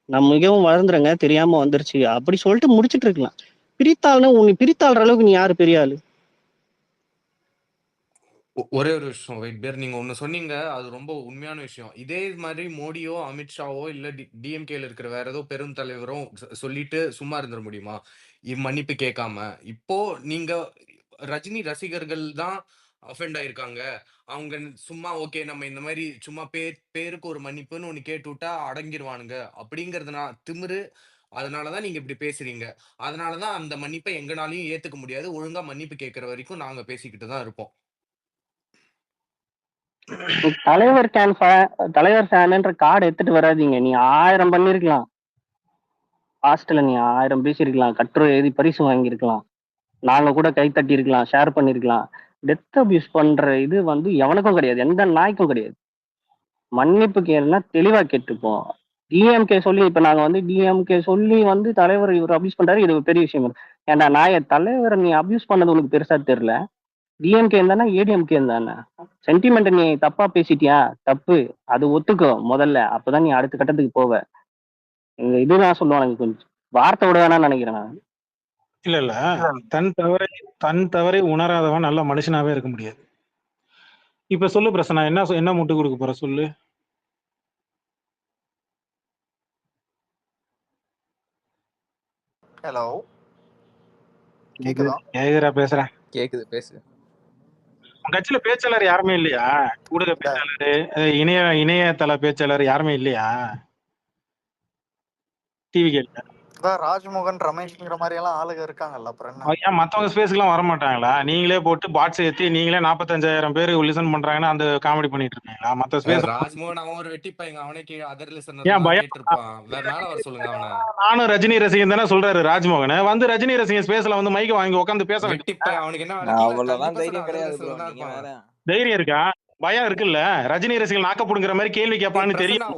நான் மிகவும் வளர்ந்துறேங்க, தெரியாம வந்துருச்சு அப்படி சொல்லிட்டு முடிச்சுட்டு இருக்கலாம். பிரித்தாள்னா உன்னை பிரித்தாள்ற அளவுக்கு நீ யாரு பெரிய ஆளு? ஒரே ஒரு விஷயம் வெயிட் பேர், நீங்க ஒண்ணு சொன்னீங்க, அது ரொம்ப உண்மையான விஷயம். இதே மாதிரி மோடியோ அமித்ஷாவோ இல்ல டிஎம்கேல இருக்கிற வேற ஏதோ பெரும் தலைவரும் சொல்லிட்டு சும்மா இருந்துட முடியுமா மன்னிப்பு கேட்காம? இப்போ நீங்க ரஜினி ரசிகர்கள் தான் அஃபெண்ட் ஆயிருக்காங்க, அவங்க சும்மா ஓகே நம்ம இந்த மாதிரி சும்மா பேருக்கு ஒரு மன்னிப்புன்னு ஒண்ணு கேட்டு விட்டா அடங்கிடுவானுங்க அப்படிங்கறதுனா திமிரு. அதனாலதான் நீங்க இப்படி பேசுறீங்க. அதனாலதான் அந்த மன்னிப்பை எங்கனாலையும் ஏத்துக்க முடியாது. ஒழுங்கா மன்னிப்பு கேட்கற வரைக்கும் நாங்க பேசிக்கிட்டு தான் இருப்போம். தலைவர் ஃபேனுன்ற கார்டு எடுத்துட்டு வராதீங்க. நீ 1000 பண்ணிருக்கலாம், ஹாஸ்டல்ல நீ 1000 பேசியிருக்கலாம், கட்டுரை எழுதி பரிசு வாங்கியிருக்கலாம், நாங்க கூட கை தட்டி இருக்கலாம், ஷேர் பண்ணிருக்கலாம். டெத் அபியூஸ் பண்ற இது எவனுக்கும் கிடையாது, எந்த நாய்க்கும் கிடையாது. மன்னிப்பு கேளுனா தெளிவா கேட்டுப்போம். டிஎம்கே சொல்லி இப்ப நாங்க டிஎம்கே சொல்லி தலைவர் இவர் அபியூஸ் பண்றாரு, இது ஒரு பெரிய விஷயம். ஏன்டா நாய, தலைவரை நீ அபியூஸ் பண்ணது உனக்கு பெருசா தெரியல. டிஎம்கே இருந்தானா ஏடிஎம்கே இருந்தானே, சென்டிமெண்ட் நீ தப்பா பேசிட்டியா, தப்பு, அது ஒத்துக்கோ முதல்ல, அப்பதான் நீ அடுத்த கட்டத்துக்கு போவ. இதுதான் சொல்லுவாங்க, கொஞ்சம் வார்த்தை விட வேணாம்னு நினைக்கிறேன் நான். இல்ல தன் தவறை உணராதவன் நல்ல மனுஷனாவே இருக்க முடியாது. இப்ப சொல்லு பிரசன்னா, என்ன முட்டு கொடுக்க போற சொல்லு. ஹலோ, கேக்குதா? கேக்குறா, பேசுறேன். கேக்குது, பேசு. உங்க கட்சியில பேச்சாளர் யாருமே இல்லையா? ஊடக பேச்சாளர், இணையதள பேச்சாளர் யாருமே இல்லையா? டிவி கேட்க ராஜ்மோகன் ரமேஷ்ங்கிற மாதிரி எல்லாம் ஆளுங்க இருக்காங்கல்ல, அப்புறம் என்ன? ஏன் மத்தவங்க ஸ்பேஸ்க்கு எல்லாம் வர மாட்டாங்களா? நீங்களே போட்டு பாட்ஸ் ஏத்தி நீங்களே 45,000 பேர் லிசன் பண்றாங்கன்னா அந்த காமெடி பண்ணிட்டு இருக்கீங்களா? மத்த ஸ்பேஸ் ராஜ்மோகன் அவன் ஒரு வெட்டிப்பாங்க, அவனே அதர் ஏன் லிசனர் பயம்? கேட்டிருப்பான். மேல வர சொல்லுங்க அவனை. நானும் ரஜினி ரசிகன் தானே சொல்றாரு ராஜ்மோகன். வந்து ரஜினி ரசிகன் ஸ்பேஸ்ல வந்து மைக்க வாங்கி உட்காந்து பேச வேண்டிய வெட்டிப்பாய் அவனுக்கு என்ன அவ்வளவுதான் தைரியம் கிடையாது ப்ரோ. நீங்க வேற தைரியம் இருக்கா? பயம் இருக்குல்ல? ரஜினி ரசிகன் நாக்கப்படுங்கிற மாதிரி கேள்வி கேட்பான்னு தெரியும்.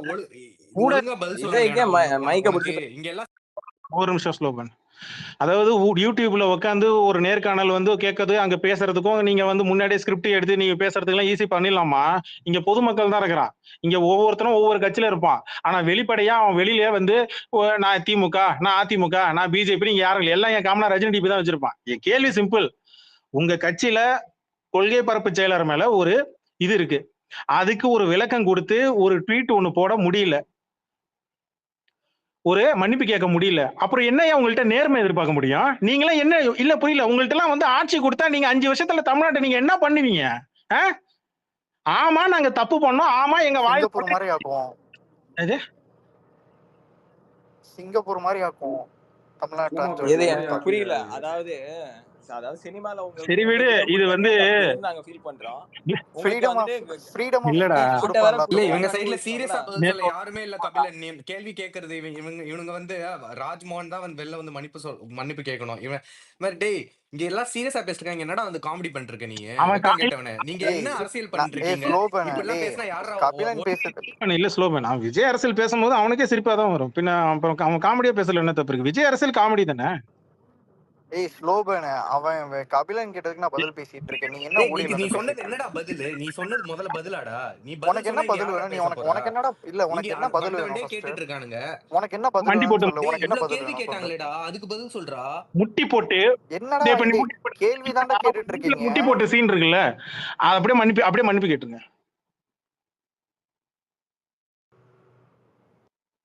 ஒழுங்கா பதில் சொல்லுங்க. மைக்க பிடிச்சி இங்க எல்லாம் ஒரு நிமிஷம் ஸ்லோகன். அதாவது யூடியூப்ல உட்காந்து ஒரு நேர்காணல் வந்து கேட்கறது, அங்க பேசுறதுக்கும் நீங்க வந்து முன்னாடியே ஸ்கிரிப்ட் எடுத்து நீங்க பேசுறதுக்கெல்லாம் ஈஸி பண்ணிடலாமா? இங்க பொதுமக்கள் தான் இருக்கிறான். இங்க ஒவ்வொருத்தரும் ஒவ்வொரு கட்சியில இருப்பான். ஆனா வெளிப்படையா அவன் வெளியிலே வந்து நான் திமுக, நான் அதிமுக, நான் பிஜேபி, நீங்க யாரும் இல்லை, எல்லாம் என் காமனா ரஜினி டிபி தான் வச்சிருப்பான். என் கேள்வி சிம்பிள். உங்க கட்சியில கொள்கை பரப்பு செயலர் மேல ஒரு இது இருக்கு, அதுக்கு ஒரு விளக்கம் கொடுத்து ஒரு ட்வீட் ஒண்ணு போட முடியல, ஒரு மன்னிப்பு கேட்க முடியல, அப்புறம் என்ன உங்கள்ட்ட நேர்மை எதிர்பார்க்க முடியும்? நீங்களே என்ன இல்ல புரியல. உங்கள்ட்ட எல்லாம் வந்து ஆட்சி கொடுத்தா நீங்க 5 வருஷத்துல தமிழ்நாட்டை நீங்க என்ன பண்ணுவீங்க? ஆமா நாங்க தப்பு பண்ணோம், ஆமா எங்க வாய் சிங்கப்பூர் மாதிரி ஆக்குவோம். அது சிங்கப்பூர் மாதிரி ஆக்குவோம் தமிழ்நாட்டை. புரியல. அதாவது சினிமால சரி விடு, இது வந்து நாங்க ஃபீல் பண்றோம். ஃப்ரீடம் இல்லடா. இல்ல இவங்க சைடுல சீரியஸா பதில் சொல்ல யாருமே இல்ல. கபிலன் கேள்வி கேக்குறது இவங்க வந்து ராஜ்மோகன் தான் வந்து வெளில வந்து மன்னிப்பு கேட்கணும். இவன் மாதிரி டேய் இங்க எல்லாம் சீரியஸா பேசிருக்காங்க, என்னடா வந்து காமெடி பண்ணிருக்க நீ? கேட்டவனே நீங்க என்ன அரசியல் பண்ணிட்டு இருக்கீங்க? இப்படிலாம் பேசினா யாரா கபிலன் பேசுறது இல்ல ஸ்லோபன். அவன் விஜய் அரசியல் பேசும்போது அவனுக்கே சிரிப்பா தான் வரும். பின்ன அவன் காமெடியா பேசல என்ன தப்பு இருக்கு? விஜய் அரசியல் காமெடி தானே. ஸ்லோபன் அவன் கபிலன் கேட்டதுக்கு நான் பதில் பேசிட்டு இருக்கேன். நீ என்ன நீ சொன்னது என்னடா பதில்? நீ சொன்னது முதல்ல பதிலாடா? நீ உனக்கு என்ன பதில் வேணும்? நீ உனக்கு என்னடா இல்ல உனக்கு என்ன பதில் வேணும்? கேட்டுட்டு இருக்கானுங்க. உனக்கு என்ன பதில் வேணும்? உனக்கு என்ன பதில் கேள்வி கேட்டாங்களேடா, அதுக்கு பதில் சொல்றா. முட்டி போட்டு என்னடா கேள்வி தான்டா கேட்டுட்டு இருக்கீங்க. முட்டி போட்டு சீன் இருக்குல்ல, அப்படியே மன்னிப்பு கேட்டுங்க.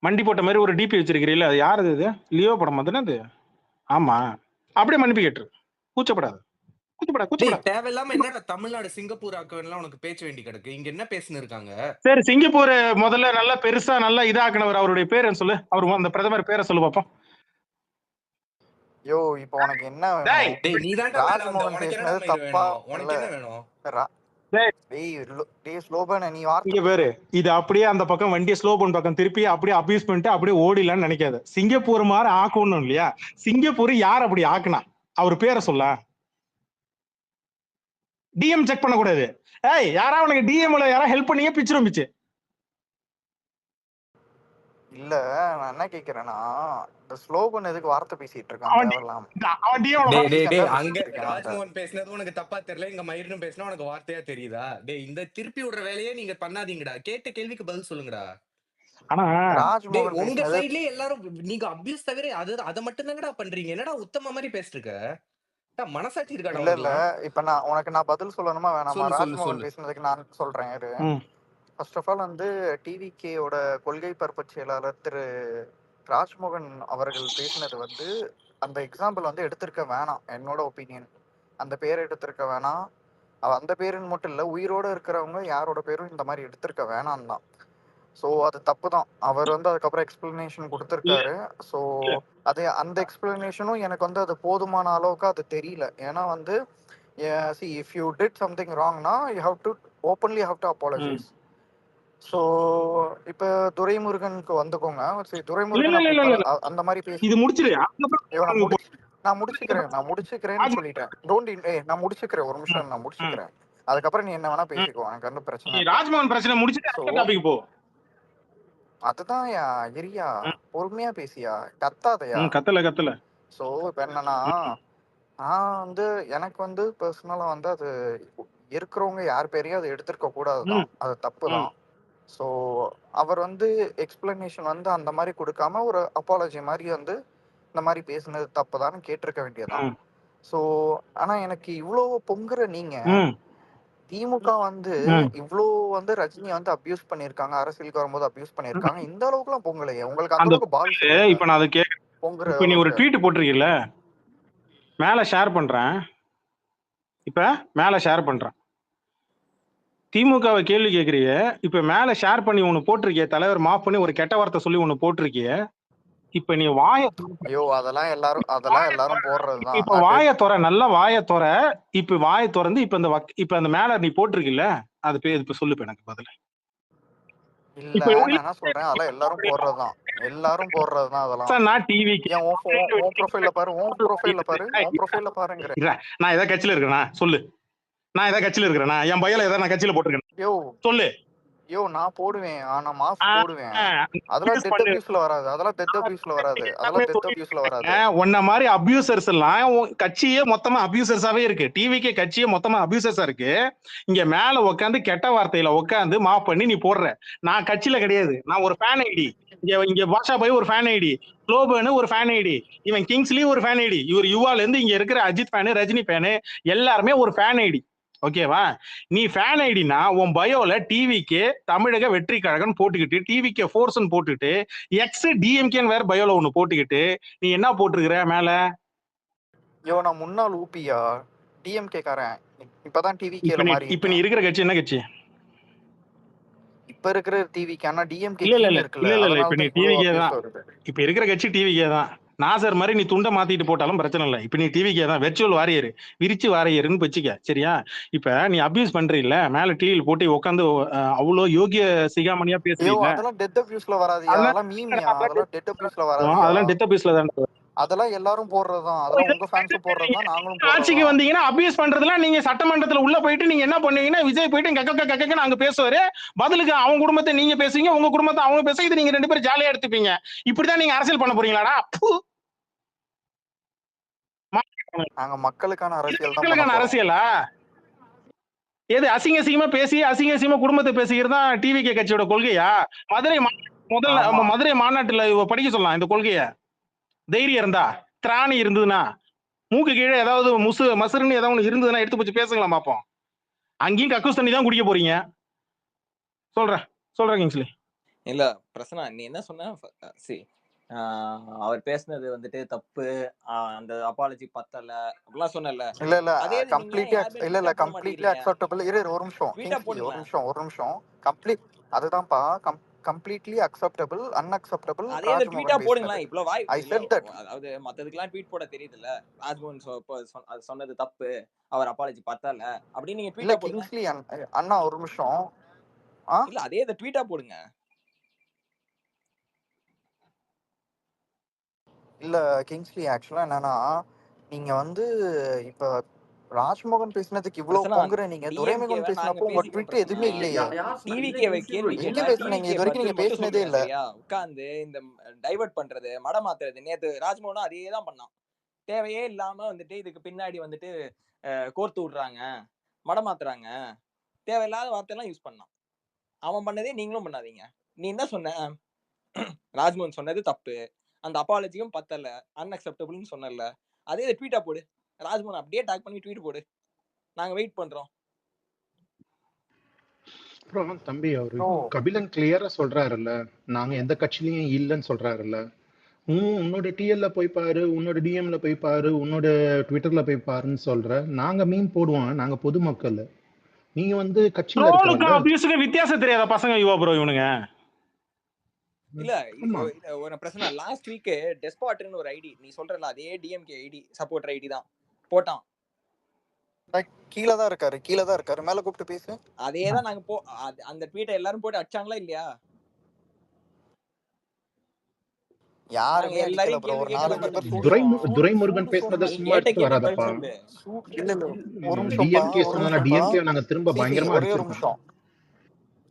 மண்டி போட்ட மாதிரி ஒரு டிபி வச்சிருக்கிறீல்ல, அது யாரு? இது லியோ படம் தானே அது? ஆமா, அப்படியே மன்னிப்பு கேட்டுரு. கூச்சப்படாது. தேவையில்லாம என்னடா தமிழ்நாடு சிங்கப்பூர் ஆக்கவெல்லாம் உனக்கு பேச்சு வேண்டி கிடக்கு. இங்க என்ன பேசுன்னு இருக்காங்க? சரி, சிங்கப்பூர் முதல்ல நல்லா பெருசா நல்லா இதாக்குனவர் அவருடைய பேர் என்ன சொல்லு? அவரு அந்த பிரதமர் பேரை சொல்லு பாப்போம். யோ இப்போ உனக்கு என்ன டேய் நீ தான் ராஜ்மோகன் பேசுனது தப்பா? உனக்கு என்ன வேணும்? டேய் ஸ்லோபன் நீ வார்த்தை பேரு இது அப்படியே அந்த பக்கம் வண்டியை ஸ்லோபன் பக்கம் திருப்பி அப்படியே அபியூஸ் பண்ணிட்டு அப்படியே ஓடிலான்னு நினைக்காத. சிங்கப்பூர் மாதிரி ஆக்கணும் இல்லையா? சிங்கப்பூர் யார் அப்படி ஆக்குனா? அவர் பேரை சொல்ல. டிஎம் செக் பண்ண கூடாது. யாரா உனக்கு டிஎம்ல யாரா ஹெல்ப் பண்ணீங்க பிச்சிரும் பிச்சு. இல்ல நான் என்ன கேக்குறேன்னா, இந்த ஸ்லோகன் எதுக்கு வார்த்தை பேசிட்டு இருக்கான்? அங்க ராஜ்மோகன் பேசினது உனக்கு தப்பா தெரியல, இங்க மயிரும் பேசினா உனக்கு வார்த்தையா தெரியுதா? டேய் இந்த திருப்பி விடுற வேலையே நீங்க பண்ணாதீங்கடா. கேட்ட கேள்விக்கு பதில் சொல்லுங்கடா. ஆனா உங்க சைட்லயே எல்லாரும் நீங்க அபியூஸ் தவிர அதை மட்டும் தானடா பண்றீங்க. என்னடா உத்தம மாதிரி பேசிட்டு இருக்க? மனசாட்சி இருக்கா? இல்ல இப்ப நான் பதில் சொல்லணுமா வேணாமா? ராஜ்மோகன் பேசினதுக்கு நான் சொல்றேன். ஃபர்ஸ்ட் ஆஃப் ஆல் வந்து டிவிகேயோட கொள்கை பரப்பு செயலாளர் திரு ராஜ்மோகன் அவர்கள் பேசினது வந்து அந்த எக்ஸாம்பிள் வந்து எடுத்திருக்க வேணாம். என்னோட ஒப்பீனியன் அந்த பேரை எடுத்திருக்க வேணாம். அந்த பேருன்னு மட்டும் இல்லை, உயிரோடு இருக்கிறவங்க யாரோட பேரும் இந்த மாதிரி எடுத்திருக்க வேணாம் தான். ஸோ அது தப்பு தான். அவர் வந்து அதுக்கப்புறம் எக்ஸ்பிளனேஷன் கொடுத்துருக்காரு. ஸோ அது அந்த எக்ஸ்பிளனேஷனும் எனக்கு வந்து அது போதுமான அளவுக்கு அது தெரியல. ஏன்னா வந்து if you did something wrong na you have to openly have to apologize. So இப்ப துரைமுருகனுக்கு வந்துக்கோங்க. சரி துரைமுருகன் அந்த மாதிரி பேசி இது முடிச்சிரு. நான் முடிச்சுக்கிறேன்னு சொல்லிட்டேன். நான் முடிச்சுக்கிறேன், ஒரு நிமிஷம் நான் முடிச்சுக்கிறேன். அதுக்கப்புறம் நீ என்ன வேணா பேசிக்கோ, எனக்கு வந்து பிரச்சனை. ராஜ்மோகன் பிரச்சனை முடிச்சுட்டு போ. அதுதான் எரியா பொறுமையா பேசியா, கத்தாதையா. கத்தல. சோ இப்ப என்னன்னா நான் வந்து எனக்கு வந்து பர்சனலா வந்து அது இருக்கிறவங்க யார் பேரையும் அது எடுத்திருக்க கூடாதுதான், அது தப்பு தான். ஸோ அவர் வந்து எக்ஸ்பிளனேஷன் வந்து அந்த மாதிரி கொடுக்காம ஒரு அப்பாலஜி மாதிரி வந்து இந்த மாதிரி பேசுனது தப்புதான்னு கேட்டிருக்க வேண்டியதான். ஸோ ஆனா எனக்கு இவ்வளோ பொங்குற நீங்க திமுக வந்து இவ்வளோ வந்து ரஜினி வந்து அபியூஸ் பண்ணிருக்காங்க, அரசியலுக்கு வரும்போது அபியூஸ் பண்ணிருக்காங்க, இந்த அளவுக்கு எல்லாம் பொங்கலையே உங்களுக்கு? அந்த அளவுக்கு பால் இப்ப நான் அதை பொங்குற. இப்ப நீ ஒரு ட்வீட் போட்டிருக்கீல்ல, மேல ஷேர் பண்றேன். திமுகவை கேள்வி கேட்கறிய, இப்ப மேல ஷேர் பண்ணி ஒண்ணு போட்டிருக்கிய, தலைவர் மாஃப் பண்ணி ஒரு கெட்ட வார்த்தை சொல்லி ஒண்ணு போட்டிருக்கிய. இப்ப நீ வாய ஐயோ அதெல்லாம் எல்லாரும் போடுறதுதான். இப்ப வாய துற, நல்லா வாய துற. இப்ப வாய திறந்து இப்ப அந்த மேல நீ போட்டிருக்கில்ல, அது பேர் இப்ப சொல்லு எனக்கு பதில். இல்ல நான் என்ன சொல்றேன், அதெல்லாம் எல்லாரும் போடுறதுதான் அதெல்லாம். நான் டிவி உன் ப்ரொஃபைல்ல பாருங்க. நான் ஏதாவது கட்சியில இருக்கிறேனா சொல்லு. நான் ஏதாவது கட்சியில இருக்கிறேனா? என் பையில ஏதாவது நான் கட்சியில போட்டிருக்கேன் சொல்லு. நான் போடுவேன். ஆனா மாஸ் போடுவேன். அதெல்லாம் டெட் அபியூஸ்ல வராது. உன்ன மாதிரி அபியூசர்ஸ் எல்லாம் கட்சியே மொத்தமா அபியூசர்ஸாவே இருக்கு. டிவிக்கே கட்சியே மொத்தமா அபியூசர்ஸா இருக்கு. இங்க மேல உட்காந்து கெட்ட வார்த்தையில உட்காந்து மாப் பண்ணி நீ போடுற. நான் கட்சியில கிடையாது. நான் ஒரு ஃபேன் ஐடி. இங்க பாஷா பாய் ஒரு ஃபேன் ஐடி, குளோபன் ஒரு ஃபேன் ஐடி, இவன் கிங்ஸ்லி ஒரு ஃபேன் ஐடி, இவர் யுவால இருந்து இங்க இருக்கிற அஜித் ஃபேனு, ரஜினி ஃபேனு எல்லாருமே ஒரு ஃபேன் ஐடி. ஓகேவா? நீ ஃபேன் ஐடினா உன் பயோல டிவிக்கு தமிழக வெற்றி கழகம் போட்டுக்கிட்டு, டிவிக்கு ஃபோர்ஸ்ன்னு போட்டுக்கிட்டு, எக்ஸ் டிஎம்கேன்னு வேற பயோல ஒண்ணு போட்டுக்கிட்டு நீ என்ன போட்டிருக்கிற மேல? நான் முன்னாள் ஊபியா டிஎம்கே காரன். இப்பதான் டிவிகேல மாறி. இப்ப நீ இருக்கிற கட்சி என்ன கட்சி? இப்ப இருக்கிற டிவிகே ஆனா டிஎம்கே இல்ல இப்ப நீ டிவிகே தான். இப்ப இருக்கிற கட்சி டிவிகே தான். நாசர் மாதிரி நீ துண்டை மாத்திட்டு போட்டாலும் பிரச்சனை இல்லை. இப்ப நீ டிவிக்கே தான். வெர்ச்சுவல் வாரியர், விரிச்சு வாரியர்னு வச்சுக்க. சரியா? இப்ப நீ அபியூஸ் பண்றீல்ல, மேல டிவியில் போட்டு உட்காந்து அவ்வளவு யோகிய சிகாமணியா பேசுறீங்க. அதெல்லாம் டெத் அபியூஸ்ல வராது. அதெல்லாம் மீமியா? அதெல்லாம் டெத் அபியூஸ்ல வராது. அதெல்லாம் டெத் அபியூஸ்ல தான். அதெல்லாம் எல்லாரும் போடுறதுதான். அதெல்லாம் உங்க ஃபேன்ஸ் போடுறதுதான். நாங்களும் ஆட்சிக்கு வந்தீங்கன்னா அபியூஸ் பண்றதுலாம் நீங்க சட்டமன்றத்துல உள்ள போயிட்டு நீங்க என்ன பண்ணுவீங்கன்னா, விஜய் போயிட்டு கக்க அங்க பேசுவாரு, பதிலுக்கு அவங்க குடும்பத்தை நீங்க பேசுவீங்க, உங்க குடும்பத்தை அவங்க பேச, இது நீங்க 2 பேரும் ஜாலியா எடுத்துப்பீங்க. இப்படிதான் நீங்க அரசியல் பண்ண போறீங்களாடா? நாங்க மக்களுக்கான அரசியலா? எது அசிங்கமா பேசி அசிங்கமா குடும்பத்தை பேசிக்கிறதா டிவிகே கட்சியோட கொள்கையா? மதுரை மாநாட்டுல படிக்க சொல்லலாம் இந்த கொள்கைய. தைரியம் இருந்தா, திராணி இருந்ததுன்னா, மூக்கு கீழே ஏதாவது மசுருன்னு ஏதாவது இருந்ததுன்னா எடுத்து போச்சு பேசுங்களா பாப்போம். அங்கேயும் கக்கூஸ் தண்ணி தான் குடிக்க போறீங்க. சொல்றேன் கிங்ஸ்லி. இல்ல பிரச்சனை நீ என்ன சொன்ன? அவர் பேசுனது வந்துட்டு தப்பு, அந்த அப்பாலஜி பத்தல அப்படிலாம் சொன்னல. இல்ல கம்ப்ளீட்லி அக்செப்டபிள். ஒரு நிமிஷம் அதுதான்ப்பா. Completely acceptable, unacceptable. அதே ட்வீட்டா போடுங்களா? இவ்ளோ வாய். அதாவது மத்ததுக்கெல்லாம் ட்வீட் போட தெரியுதுல்ல. ராஜ்மோகன் சொன்னது தப்பு, அவர் அப்பாலஜி பத்தல அப்படி நீங்க ட்வீட்டா போடுங்க. கிங்ஸ்லி அண்ணா ஒரு நிமிஷம். இல்ல அதே ட்வீட்டா போடுங்க. இல்ல கிங்ஸ்லி ஆக்சுவலா என்னன்னா, நீங்க இப்ப ராஜ்மோகன் பேசினதுக்கு இவ்வளவு பொங்குற நீங்க துரைமுருகன் பேசினப்போ உங்க ட்வீட் எதுவுமே இல்லையா? டிவிகேவை கேள்வி எங்க பேசுனீங்க? இது வரைக்கும் நீங்க பேசினதே இல்ல. உட்கார்ந்து இந்த டைவர்ட் பண்றது, மடமாத்துறது. நேத்து ராஜ்மோகனும் அதே தான் பண்ணான். தேவையே இல்லாம வந்துட்டு இதுக்கு பின்னாடி வந்துட்டு கோர்த்து விடுறாங்க, மடமாத்துறாங்க, தேவையில்லாத வார்த்தையெல்லாம் யூஸ் பண்ணான். அவன் பண்ணதே நீங்களும் பண்ணாதீங்க. நீ என்ன சொன்ன? ராஜ்மோகன் சொன்னது தப்பு, அந்த அப்பாலஜியும் பத்தல, அன்அக்செப்டபிள்னு சொன்னல. அதே ட்வீட்டா போடு. ராஜ்மோகன் அப்படியே டாக் பண்ணி ட்வீட் போடு. நாங்க வெயிட் பண்றோம். அப்புறம் தம்பி அவரு கபிலன் கிளியரா சொல்றாருல்ல, நாங்க எந்த கட்சியிலயும் இல்லைன்னு சொல்றாருல்ல. உன்னோட டிஎல்ல போய் பாரு, உன்னோட டிஎம்ல போய் பாரு, உன்னோட ட்விட்டர்ல போய் பாருன்னு சொல்ற. நாங்க மீன் போடுவோம், நாங்க பொதுமக்கள். நீங்க கட்சியில இருக்கவங்க வித்தியாசம் தெரியாத பசங்க யுவா ப்ரோ இவனுங்க. இல்ல ஒரு பிரச்சனை. லாஸ்ட் வீக் டெஸ்பாட்னு ஒரு ஐடி நீ சொல்றல, அதே டிஎம்கே ஐடி சப்போர்ட்டர் ஐடி தான் போட்டான். கீழதான் இருக்காரு மேல கூப்பிட்டு பேசு. அதேதான் நாங்க அந்த ட்வீட்டை எல்லாரும் போட்டு அடிச்சாங்களா இல்லையா? யாருமே எல்லாரும் ஒரு 4-5 பேர் துரைமுருகன் பேசுனத சும்மா எடுத்து வராதப்பா. ஒரு நிமிஷம் டிஎம்கே சொன்னா டிஎம்கே நாங்க திரும்ப பயங்கரமா அடிச்சோம்.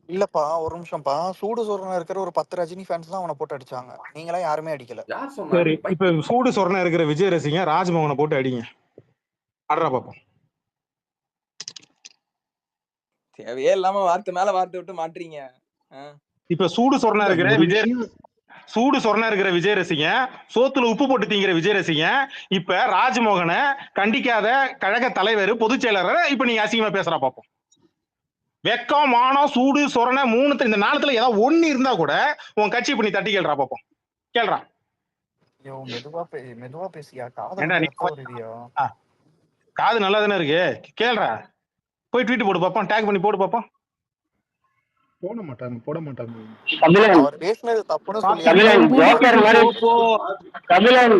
இல்லப்பா ஒரு நிமிஷம்ப்பா. சூடு சொரண இருக்கிற ஒரு 10 ரஜினி ஃபேன்ஸ் தான் அவனை போட்டு அடிச்சாங்க. நீங்களா யாருமே அடிக்கல. சரி, இப்ப சூடு சொரண இருக்கிற விஜய் ரசிங்க ராஜ்மோகனை போட்டு அடிங்க. அட்ரா பாப்போம். தேவையே இல்லாம வார்த்தை மேல வார்த்தை விட்டு மாட்டுறீங்க. இப்ப சூடு சொரண இருக்கிற விஜய் ரசிங்க, சோத்துல உப்பு போட்டு திங்கிற விஜய் ரசிங்க, இப்ப ராஜ்மோகனை கண்டிக்காத கழக தலைவர் பொதுச் செயலாளர் இப்ப நீங்க அசிங்கமா பேசுறா பாப்போம். வெக்கம், மானம், சூடு சொரண 3 இந்த 4த்துல ஏதாவது ஒண்ணு இருந்தா கூட உன் கட்சி இப்ப நீ தட்டி கேள்றா பாப்போம். கேள்றா. மெதுவா பேசியா? காது நல்லா தானே இருக்கு. கேள்றா. போய் ட்வீட் போடு பாப்போம், டேக் பண்ணி போடு பாப்போம். போட மாட்டாங்க. கபிலன் அவர் பேசுனது தப்புன்னு சொல்லி கபிலன் ஜோக்கர் மாதிரி கபிலன்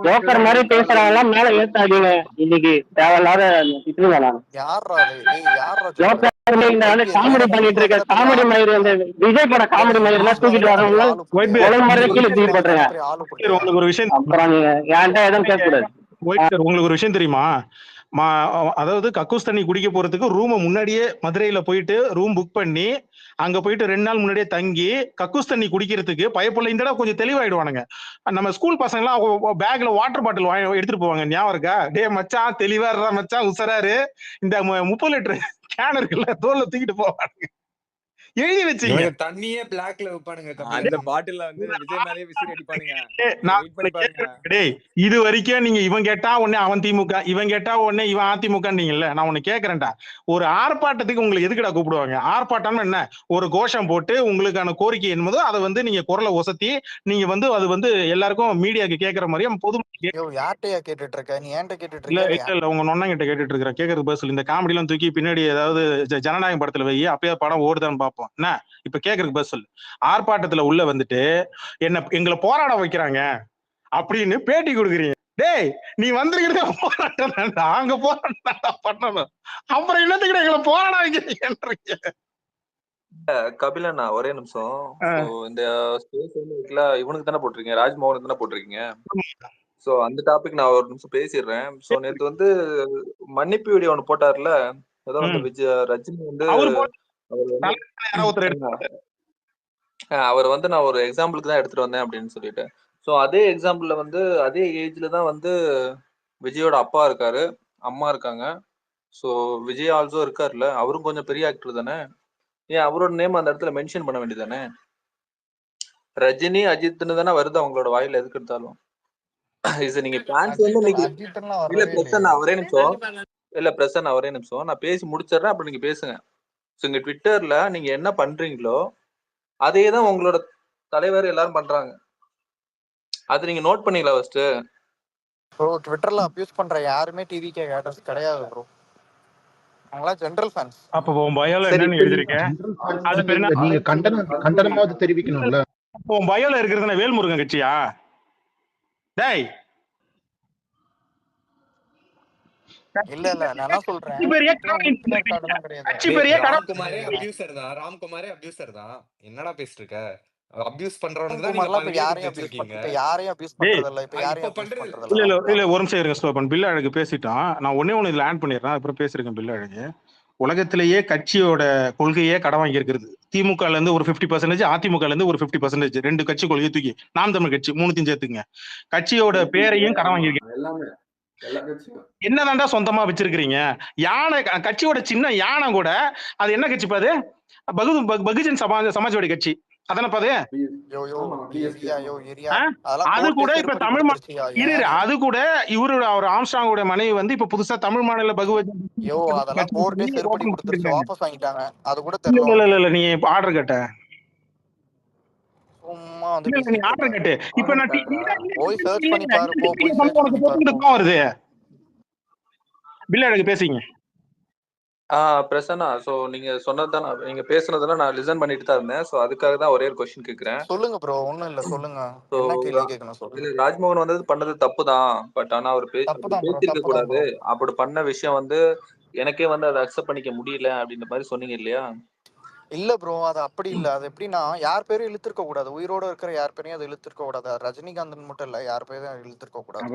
ஜோக்கர் மாதிரி பேசுறவங்க மேல ஏத்தாதீங்க. இன்னைக்கு தேவையில்லாத திட்டுங்க. நான் யார்ரா அது? ஏய் யார்ரா ஜோக்கர் ஜோக்கர்? காமெடி பண்ணிட்டு இருக்க காமெடி மயிர் அந்த விஜய் பட காமெடி மயிர் எல்லாம் தூக்கிட்டு வரவங்க உலக மாதிரி கீழே தூக்கி போட்டுருங்க. உங்களுக்கு ஒரு விஷயம் அப்புறம் நீங்க என்கிட்ட எதுவும் கேட்கக்கூடாது. உங்களுக்கு ஒரு விஷயம் தெரியுமா? அதாவது கக்கூஸ் தண்ணி குடிக்க போறதுக்கு ரூமை முன்னாடியே மதுரையில போயிட்டு ரூம் புக் பண்ணி அங்க போயிட்டு 2 நாள் முன்னாடியே தங்கி கக்கூஸ் தண்ணி குடிக்கிறதுக்கு பயப்புள்ள இந்த தடவை கொஞ்சம் தெளிவாயிடுவானுங்க. நம்ம ஸ்கூல் பசங்க எல்லாம் பேக்ல வாட்டர் பாட்டில் எடுத்துட்டு போவாங்க. ஞாபகம் இருக்கா? டே மச்சான் தெளிவா இருறா மச்சான், உசராரு, இந்த 30 லிட்டர் கேன் இருக்குல்ல தோல்ல தூக்கிட்டு போவானுங்க. எழுதி வச்சீங்க. தண்ணியே பிளாக்ல வைப்பானுங்க. அந்த பாட்டில்ல வந்து விஜய் மேலேயே விசிறி அடிப்பானுங்க. டேய் இது வரைக்கும் நீங்க இவன் கேட்டா உடனே அவன் திமுக, இவன் கேட்டா உடனே இவன் அதிமுகன்றீங்கல்ல. நான் உன்னை கேக்குறேன்டா, ஒரு ஆர்ப்பாட்டத்துக்கு உங்களுக்கு எதுக்குடா கூப்பிடுவாங்க? ஆர்ப்பாட்டம்னு என்ன? ஒரு கோஷம் போட்டு உங்களுக்கான கோரிக்கை என்பதோ அதை வந்து நீங்க குரலை ஒசத்தி நீங்க வந்து அது வந்து எல்லாருக்கும் மீடியாக்கு கேட்கற மாதிரியும் பொது யார்கிட்டயா கேட்டுட்டு இருக்க? நீ ஏன்ட்ட கேட்டுட்டு இல்ல இருக்க? இல்ல உங்க நொண்ணன் கிட்ட கேட்டுட்டு இருக்கிற. கேக்குறது பஸ் இந்த காமெடி எல்லாம் தூக்கி பின்னாடி ஏதாவது ஜனநாயகம் படத்துல வை, அப்பயே படம் ஓடுதான்னு பாப்போம். என்ன இப்ப கேக்குறதுக்கு பஸ் சொல்லு. ஆர்ப்பாட்டத்துல உள்ள வந்துட்டு என்ன எங்களை போராட வைக்கிறாங்க அப்படின்னு பேட்டி கொடுக்குறீங்க. டேய் நீ வந்திருக்கிறது போராட்டம் தான்டா, அங்க போராட்டம் பண்ணணும். அப்புறம் என்னத்துக்கிட்ட எங்களை போராட வைக்கிறீங்க? கபிலண்ணா ஒரே நிமிஷம். இந்த ஸ்பேஸ் வந்து இவனுக்கு தானே போட்டிருக்கீங்க, ராஜ்மோகனுக்கு தானே போட்டிருக்கீங்க. சோ அந்த டாபிக் நான் ஒரு நிமிஷம் பேசிடுறேன். சோ நேத்து வந்து மன்னிப்பு வீடியோ ஒண்ணு போட்டார்ல, ஏதோ வந்து ரஜினி வந்து அவர் வந்து நான் ஒரு எக்ஸாம்பிளுக்கு தான் எடுத்துட்டு வந்தேன் அப்படின்னு சொல்லிட்டு. சோ அதே எக்ஸாம்பிள்ல வந்து அதே ஏஜ்ல தான் வந்து விஜயோட அப்பா இருக்காரு, அம்மா இருக்காங்க. சோ விஜய் ஆல்சோ இருக்காருல்ல, அவரும் கொஞ்சம் பெரிய ஆக்டர் தானே. ஏன் அவரோட நேம் அந்த இடத்துல மென்ஷன் பண்ண வேண்டியதானே? ரஜினி அஜித்னு தானே வருது அவங்களோட வாயில எதுக்கு எடுத்தாலும். இது நீங்க பிளான்ஸ் வந்து இல்ல பிரச்சனை ஒரே நிமிஷம், இல்ல பிரச்சனை ஒரே நிமிஷம், நான் பேசி முடிச்சிடுறேன், அப்ப நீங்க பேசுங்க. இங்க ட்விட்டர்ல நீங்க என்ன பண்றீங்களோ அதே தான் உங்களோட தலைவர் எல்லாரும் பண்றாங்க. அது நீங்க நோட் பண்ணீங்களா ஃபர்ஸ்ட்? ப்ரோ ட்விட்டர்ல அபியூஸ் பண்ற யாருமே டிவிகே ஹேட்டர்ஸ் கிடையாது ப்ரோ. அவங்களா ஜெனரல் ஃபேன்ஸ். அப்ப உன் பயோல என்னன்னு எழுதிருக்கேன்? அது பேர் என்ன? நீங்க கண்டனமாவது தெரிவிக்கணும்ல. உன் பயோல இருக்கிறது வேல்முருகன் கட்சியா? டேய் இல்ல இல்ல நான் என்ன சொல்றேன், ராம்குமாரே அபியூசர் தான். என்னடா பேசிட்டு இருக்க? அபியூஸ் பண்றவங்க தான் நீங்க யாரையும் அபியூஸ் பண்றது இல்ல. இப்ப யாரையும் பண்றது இல்ல. இல்ல ஒரு நிமிஷம் இருங்க ஸ்டாப் பண்ணு. பில் அழகு பேசிட்டான். நான் ஒண்ணே ஒண்ணு இதுல ஆட் பண்ணிடுறேன், அப்புறம் பேசிருக்கேன். பில் அழகு உலகத்திலேயே கட்சியோட கொள்கையே கடன் வாங்கி இருக்கிறது. திமுக இருந்து ஒரு 50%, அதிமுக இருந்து ஒரு 50%, 2 கட்சி கொள்கையை தூக்கி நாம் தமிழ் கட்சி 3 சேர்த்துங்க. கட்சியோட பேரையும் கடன் வாங்கியிருக்கீங்க. என்னதான்டா சொந்தமா வச்சிருக்கீங்க? யானை கட்சியோட சின்ன யானை கூட அது என்ன கட்சி பாது? பகுஜன் சமாஜ்வாடி கட்சி அதான பாது? அது கூட இப்ப தமிழ் அது கூட இவரோட அவர் ஆம்ஸ்ட்ராங்கோட மனைவி வந்து இப்ப புதுசா தமிழ் மாநில பகுஜன் இல்ல நீ ஆர்டர் கேட்ட நீ ஆர்டர் கேட்டு இப்ப நான் வருது பில்ல எனக்கு பேசிங்க. பிரசன்னா, சோ நீங்க சொன்னதுதான், நீங்க பேசுனதெல்லாம் நான் லிசன் பண்ணிட்டு தான் இருந்தேன். சோ அதுக்காக தான் ஒரே ஒரு क्वेश्चन கேக்குறேன். சொல்லுங்க ப்ரோ. ஒண்ணும் இல்ல சொல்லுங்க. என்ன கேள்வி கேட்கணும் சொல்லுங்க. இல்ல ராஜ்மோகன் வந்து பண்ணது தப்பு தான். பட் ஆனா அவர் பேசிருக்க கூடாது. அப்படி பண்ண விஷயம் வந்து எனக்கே வந்து அதை அக்செப்ட் பண்ணிக்க முடியல அப்படின்ற மாதிரி சொன்னீங்க இல்லையா? இல்ல ப்ரோ அது அப்படி இல்ல. அது எப்படின்னா யார் பேரும் இழுத்திருக்க கூடாது. உயிரோட இருக்கிற யார் பேரையும் அது இழுத்திருக்க கூடாது. ரஜினிகாந்தன் மட்டும் இல்ல, யார் பேரும் இழுத்திருக்க கூடாது.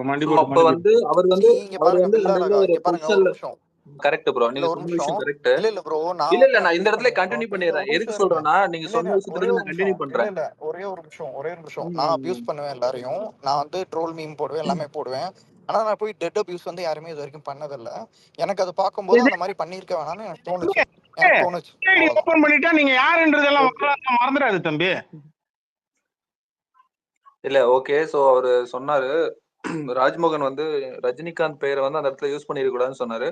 அப்ப வந்து அவர் வந்து கரெக்ட் ப்ரோ, நீங்க சொன்ன விஷயம் கரெக்ட். இல்ல ப்ரோ இல்ல நான் இந்த இடத்துல கண்டினியூ பண்ணிடுறேன். எதுக்கு சொல்றேன்னா நீங்க சொன்ன விஷயத்தை நான் கண்டினியூ பண்றேன். இல்ல ஒரே ஒரு நிமிஷம். நான் அபியூஸ் பண்ணுவேன் எல்லாரையும். நான் வந்து ட்ரோல் மீம் போடுவேன், எல்லாமே போடுவேன். ஆனா நான் போய் டெட் அபியூஸ் வந்து யாருமே இது வரைக்கும் பண்ணதில்ல. எனக்கு அது பாக்கும்போது அந்த மாதிரி பண்ணிருக்க வேணாம்னு எனக்கு தோணுச்சு. ஓபன் பண்ணிட்டா நீங்க யாருன்றதெல்லாம் மறந்துடாது தம்பி. இல்ல ஓகே. சோ அவரு சொன்னாரு ராஜ்மோகன் வந்து ரஜினிகாந்த் பெயரை வந்து அந்த இடத்துல யூஸ் பண்ணிருக்க கூடாதுன்னு சொன்னாரு.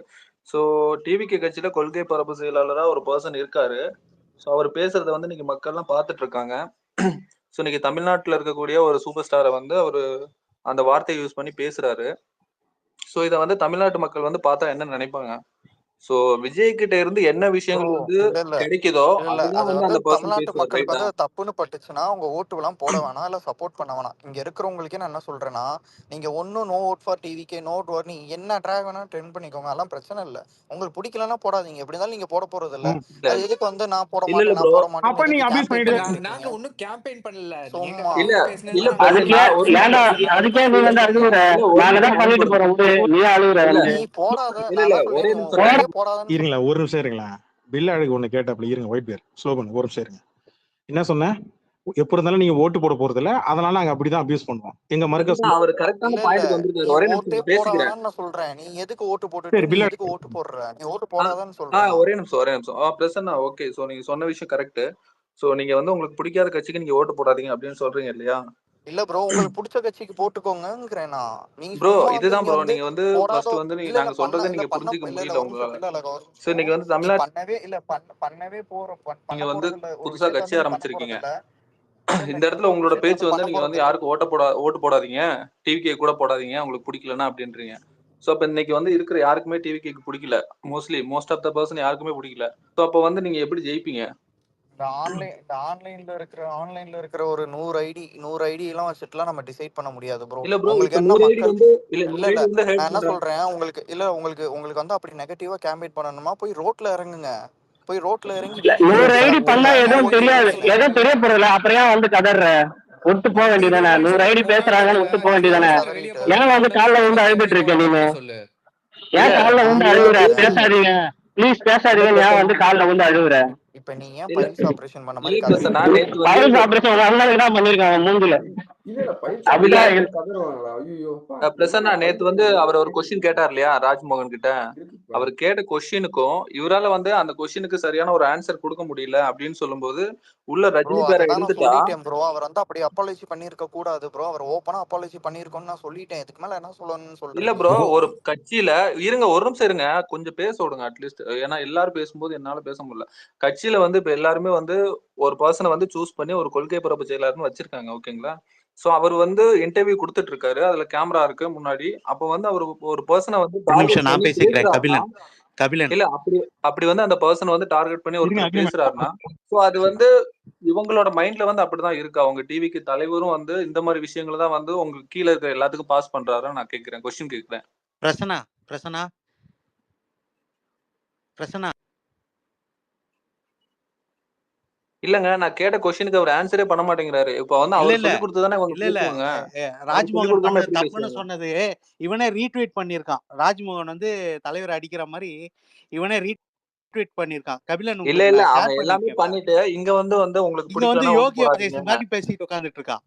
சோ டிவிகே கட்சியில கொள்கை பரப்பு செயலாளரா ஒரு பர்சன் இருக்காரு. சோ அவர் பேசுறத வந்து இன்னைக்கு மக்கள் எல்லாம் பாத்துட்டு இருக்காங்க. சோ இன்னைக்கு தமிழ்நாட்டுல இருக்கக்கூடிய ஒரு சூப்பர் ஸ்டாரை வந்து அவரு அந்த வார்த்தையை யூஸ் பண்ணி பேசுறாரு. சோ இதை வந்து தமிழ்நாட்டு மக்கள் வந்து பார்த்தா என்ன நினைப்பாங்க? சோ விஜய் கிட்ட இருந்து என்ன விஷயங்கள் வந்து கிடைக்குதோ அதுதான் வந்து அந்த பர்சன் தமிழ்நாட்டு பேசுவார். மக்களுக்கு ரைட்டா? வந்து தப்புன்னு பட்டுச்சுன்னா உங்க ஓட்டுலாம் போட வேணாம், இல்ல சப்போர்ட் பண்ண வேணாம். இங்க இருக்கிறவங்களுக்கே நான் என்ன சொல்றேன்னா, நீங்க ஒன்னும் நோ ஓட் ஃபார் டிவிக்கே, நோ ஓட் ஃபார், நீங்க என்ன ட்ராக் வேணா ட்ரெண்ட் பண்ணிக்கோங்க, அதெல்லாம் பிரச்சனை இல்ல. உங்களுக்கு பிடிக்கலன்னா போடாதீங்க. எப்படி இருந்தாலும் நீங்க போட போறது இல்ல. அது எதுக்கு வந்து நான் போட மாட்டேன், நான் போட அப்ப நீங்க அபியூஸ் பண்ணிட்டு நாங்க ஒண்ணும் கேம்பெயின் பண்ணல. நீங்க சும்மா இல்ல கருத்து இல்ல பேசுனது பிரசன்னா ஒரு ஏன்டா நிமிஷம் அதுக்கே நீ வந்து அழுகுற? ஒரு நாங்க தான் நிமிஷம் பண்ணிட்டு போறோம், நீ அழுகுற இல்ல வந்து. நீ போடாத. இல்ல நான் இல்ல தான் ஒரே சொல்றேன், நீ நிமிஷம் ஓட்டே போடாதன்னு இருங்களா, ஒரு நிமிஷம் இருங்களா. பில் அழகு ஒண்ணு கேட்டாப்ல, இருங்க. ஒயிட் பேர் ஸ்லோ பண்ணு, ஒரு நிமிஷம் இருங்க. என்ன சொன்ன? எப்ப இருந்தாலும் நீங்க ஓட்டு போட போறது இல்ல, அதனால நாங்க அப்படிதான் அபியூஸ் பண்ணுவோம். எங்க மர்கஸ் அவர் கரெக்டான இல்ல பாயிண்ட்க்கு வந்திருக்காரு. நீ ஒரே ஓட்டே நிமிஷம் போட பேசிக்கிறேன். வேணாம்னு நான் சொல்றேன். நீ எதுக்கு ஓட்டு போட்டுட்டு சரி நீ பில் எதுக்கு ஓட்டு போடுற? நீ ஓட்டு போடாதன்னு சொல்றேன் நான். ஒரே நிமிஷம் பிரசன்னா. ஓகே, சோ நீங்க சொன்ன விஷயம் கரெக்ட். சோ நீங்க வந்து உங்களுக்கு பிடிக்காத கட்சிக்கு நீங்க ஓட்டு போடாதீங்க அப்படின்னு சொல்றீங்க இல்லையா? இல்ல ப்ரோ, உங்களுக்கு பிடிச்ச கட்சிக்கு போட்டுக்கோங்கிறேன் நான். நீங்க ப்ரோ சும்மா வந்து இதுதான் இங்க ப்ரோ, வந்து நீங்க வந்து போடாதோ. ஃபர்ஸ்ட் வந்து இல்ல நாங்க சொல்றதை இல்ல நீங்க பண்ண புரிஞ்சுக்க இல்ல முடியல ஒரு நிமிஷம், உங்களால. இல்ல ஒரு சோ நிமிஷம். நீங்க வந்து நீ தமிழ்நாடு பண்ணவே இல்ல பண்ணவே பண்ண நீங்க வந்து போறது இல்ல. ஒரு புதுசா விஷயத்த கட்சி வந்து நீ பண்ண போறது ஆரம்பிச்சிருக்கீங்க. இல்ல. இந்த இடத்துல ஒரு உங்களோட விஷயத்த பேச்சு வந்து வந்து பண்ண நீங்க போறது வந்து இல்ல. யாருக்கும் ஓட்டு போடாதீங்க, டிவிகே கூட போடாதீங்க, உங்களுக்கு பிடிக்கலன்னா அப்படின்றீங்க. சோ அப்ப இன்னைக்கு வந்து இருக்கிற யாருக்குமே டிவிகேக்கு பிடிக்கல. மோஸ்ட் ஆஃப் த பர்சன் யாருக்குமே பிடிக்கல. சோ அப்ப வந்து நீங்க எப்படி ஜெயிப்பீங்க? இந்த ஆன்லைன்ல இருக்கிற ஒரு 100 ஐடி எல்லாம் வச்சுட்டுலாம் நம்ம டிசைட் பண்ண முடியாது ப்ரோ. இல்ல ப்ரோ, உங்களுக்கு இப்ப என்ன 100 ஐடி மக்கள் வந்து இல்ல இல்ல 100 இல்ல ஐடி வந்து நான் ஹேட் என்ன பண்றாங்க. சொல்றேன், உங்களுக்கு வந்து அப்படி நெகட்டிவா கேம்பெயின் பண்ணணுமா, போய் ரோட்ல இறங்குங்க. போய் ரோட்ல இறங்கி வீதியில 100 இருக்கிற ஐடி பண்ணா ஒவ்வொருத்தவங்க எதுவும் போய் தெரியாது, பேசுங்க. எதுவும் தெரிய போறதில்ல. அப்புறம் ஏன் வந்து கதற? விட்டு போக வேண்டியதானே? 100 ஐடி பேசுறாங்கன்னு விட்டு போக வேண்டியதானே? ஏன் வந்து காலில் வந்து அழுதுட்டு இருக்க நீனு? ஏன் காலில் வந்து அழுகுற? பேசாதீங்க ப்ளீஸ், பேசாதீங்க. ஏன் வந்து காலில் வந்து அழுகுற? இப்ப நீ ஏன் இல்ல பைல்ஸ் ஆபரேஷன் பண்ண இல்ல மாதிரி பிரசன்னா, கதறிட்டு இருக்க? நேத்து வந்து பைல்ஸ் ஆபரேஷன் ஒரு அண்ணனுக்கு தான் பண்ணிருக்காங்க மூஞ்சில. அப்படிதான் பிரசன்னா நேத்து வந்து அவர் ஒரு கொஸ்டின் கேட்டார் இல்லையா ராஜ்மோகன் கிட்ட. அவர் கேட்ட கொஸ்டினுக்கும் இவரால வந்து அந்த கொஸ்டினுக்கு சரியான ஒரு ஆன்சர் கொடுக்க முடியல அப்படின்னு சொல்லும்போது உள்ள ப்ரோ ரஜினி பேரை அததான் நான் எடுத்துட்டா. சொல்லிட்டேன் ப்ரோ. அவர் வந்து அப்படி அப்பாலஜி பண்ணிருக்க கூடாது ப்ரோ. அவர் ஓப்பனா அப்பாலஜி பண்ணிருக்கோம்னு நான் சொல்லிட்டேன். இதுக்கு மேல என்ன சொல்லணும்னு இல்ல சொல்றேன் ப்ரோ, நீ? ஒரு கட்சியில இருங்க, ஒரு நிமிஷம் இருங்க, கொஞ்சம் பேச விடுங்க அட்லீஸ்ட். ஏன்னா எல்லாரும் பேசும்போது என்னால பேச முடியல. கட்சியில வந்து இப்ப எல்லாருமே வந்து ஒரு பர்சனை வந்து சூஸ் பண்ணி ஒரு கொள்கை பரப்பு செயலாளர்னு வச்சிருக்காங்க. ஓகேங்களா? சோ அவர் வந்து இன்டர்வியூ கொடுத்துட்டு இருக்காரு, அதுல கேமரா இருக்கு முன்னாடி. அப்ப வந்து அவர் ஒரு பர்சனை வந்து ஒரு நிமிஷம் டார்கெட் நான் பண்ணி பேசிக்கிறேன். பேசுறாருன்னா, கபிலன் இல்ல அப்படி வந்து அந்த பர்சன் வந்து டார்கெட் பண்ணி இருங்க. ஒருத்தர் பேசுறாருன்னா, சோ அது வந்து இவங்களோட மைண்ட்ல வந்து அப்படிதான் இருக்கு. அவங்க டிவிக்கு தலைவரும் வந்து இந்த மாதிரி விஷயங்களை தான் வந்து உங்களுக்கு கீழே இருக்கிற எல்லாத்துக்கும் பாஸ் பண்றாருன்னு நான் கேட்கிறேன், கொஸ்டின் கேட்கிறேன். பிரசன்னா பிரசன்னா பிரசன்னா இல்லங்க, நான் கேட்ட கொஸ்டினுக்கு அவர் ஆன்சரே பண்ண மாட்டேங்கிறாரு. இப்ப வந்து இல்ல அவர் இல்ல சொல்லி கொடுத்துதானே அவங்க இல்ல இல்ல பேசுவாங்க. அவர் சொல்லி ராஜ்மோகன் கொடுக்காம பண்ணது எப்படி தப்புன்னு பேசுவாங்க? சொன்னது இவனே ரீட்வீட் பண்ணியிருக்கான். ராஜ்மோகன் வந்து தலைவர் அடிக்கிற மாதிரி இவனே ரீட்வீட் பண்ணியிருக்கான். கபிலன் இல்ல உங்களுக்கு இல்ல நான் அவன் ஷேர் எல்லாமே பண்ணியிருக்கேன். பண்ணிட்டு இங்க வந்து உங்களுக்கு இங்க வந்து பிடிக்கலன்னா ஓட்டு யோகி ஆதேஷ் போடாதீங்க. மாதிரி பேசிட்டு உட்காந்துட்டு இருக்கான்.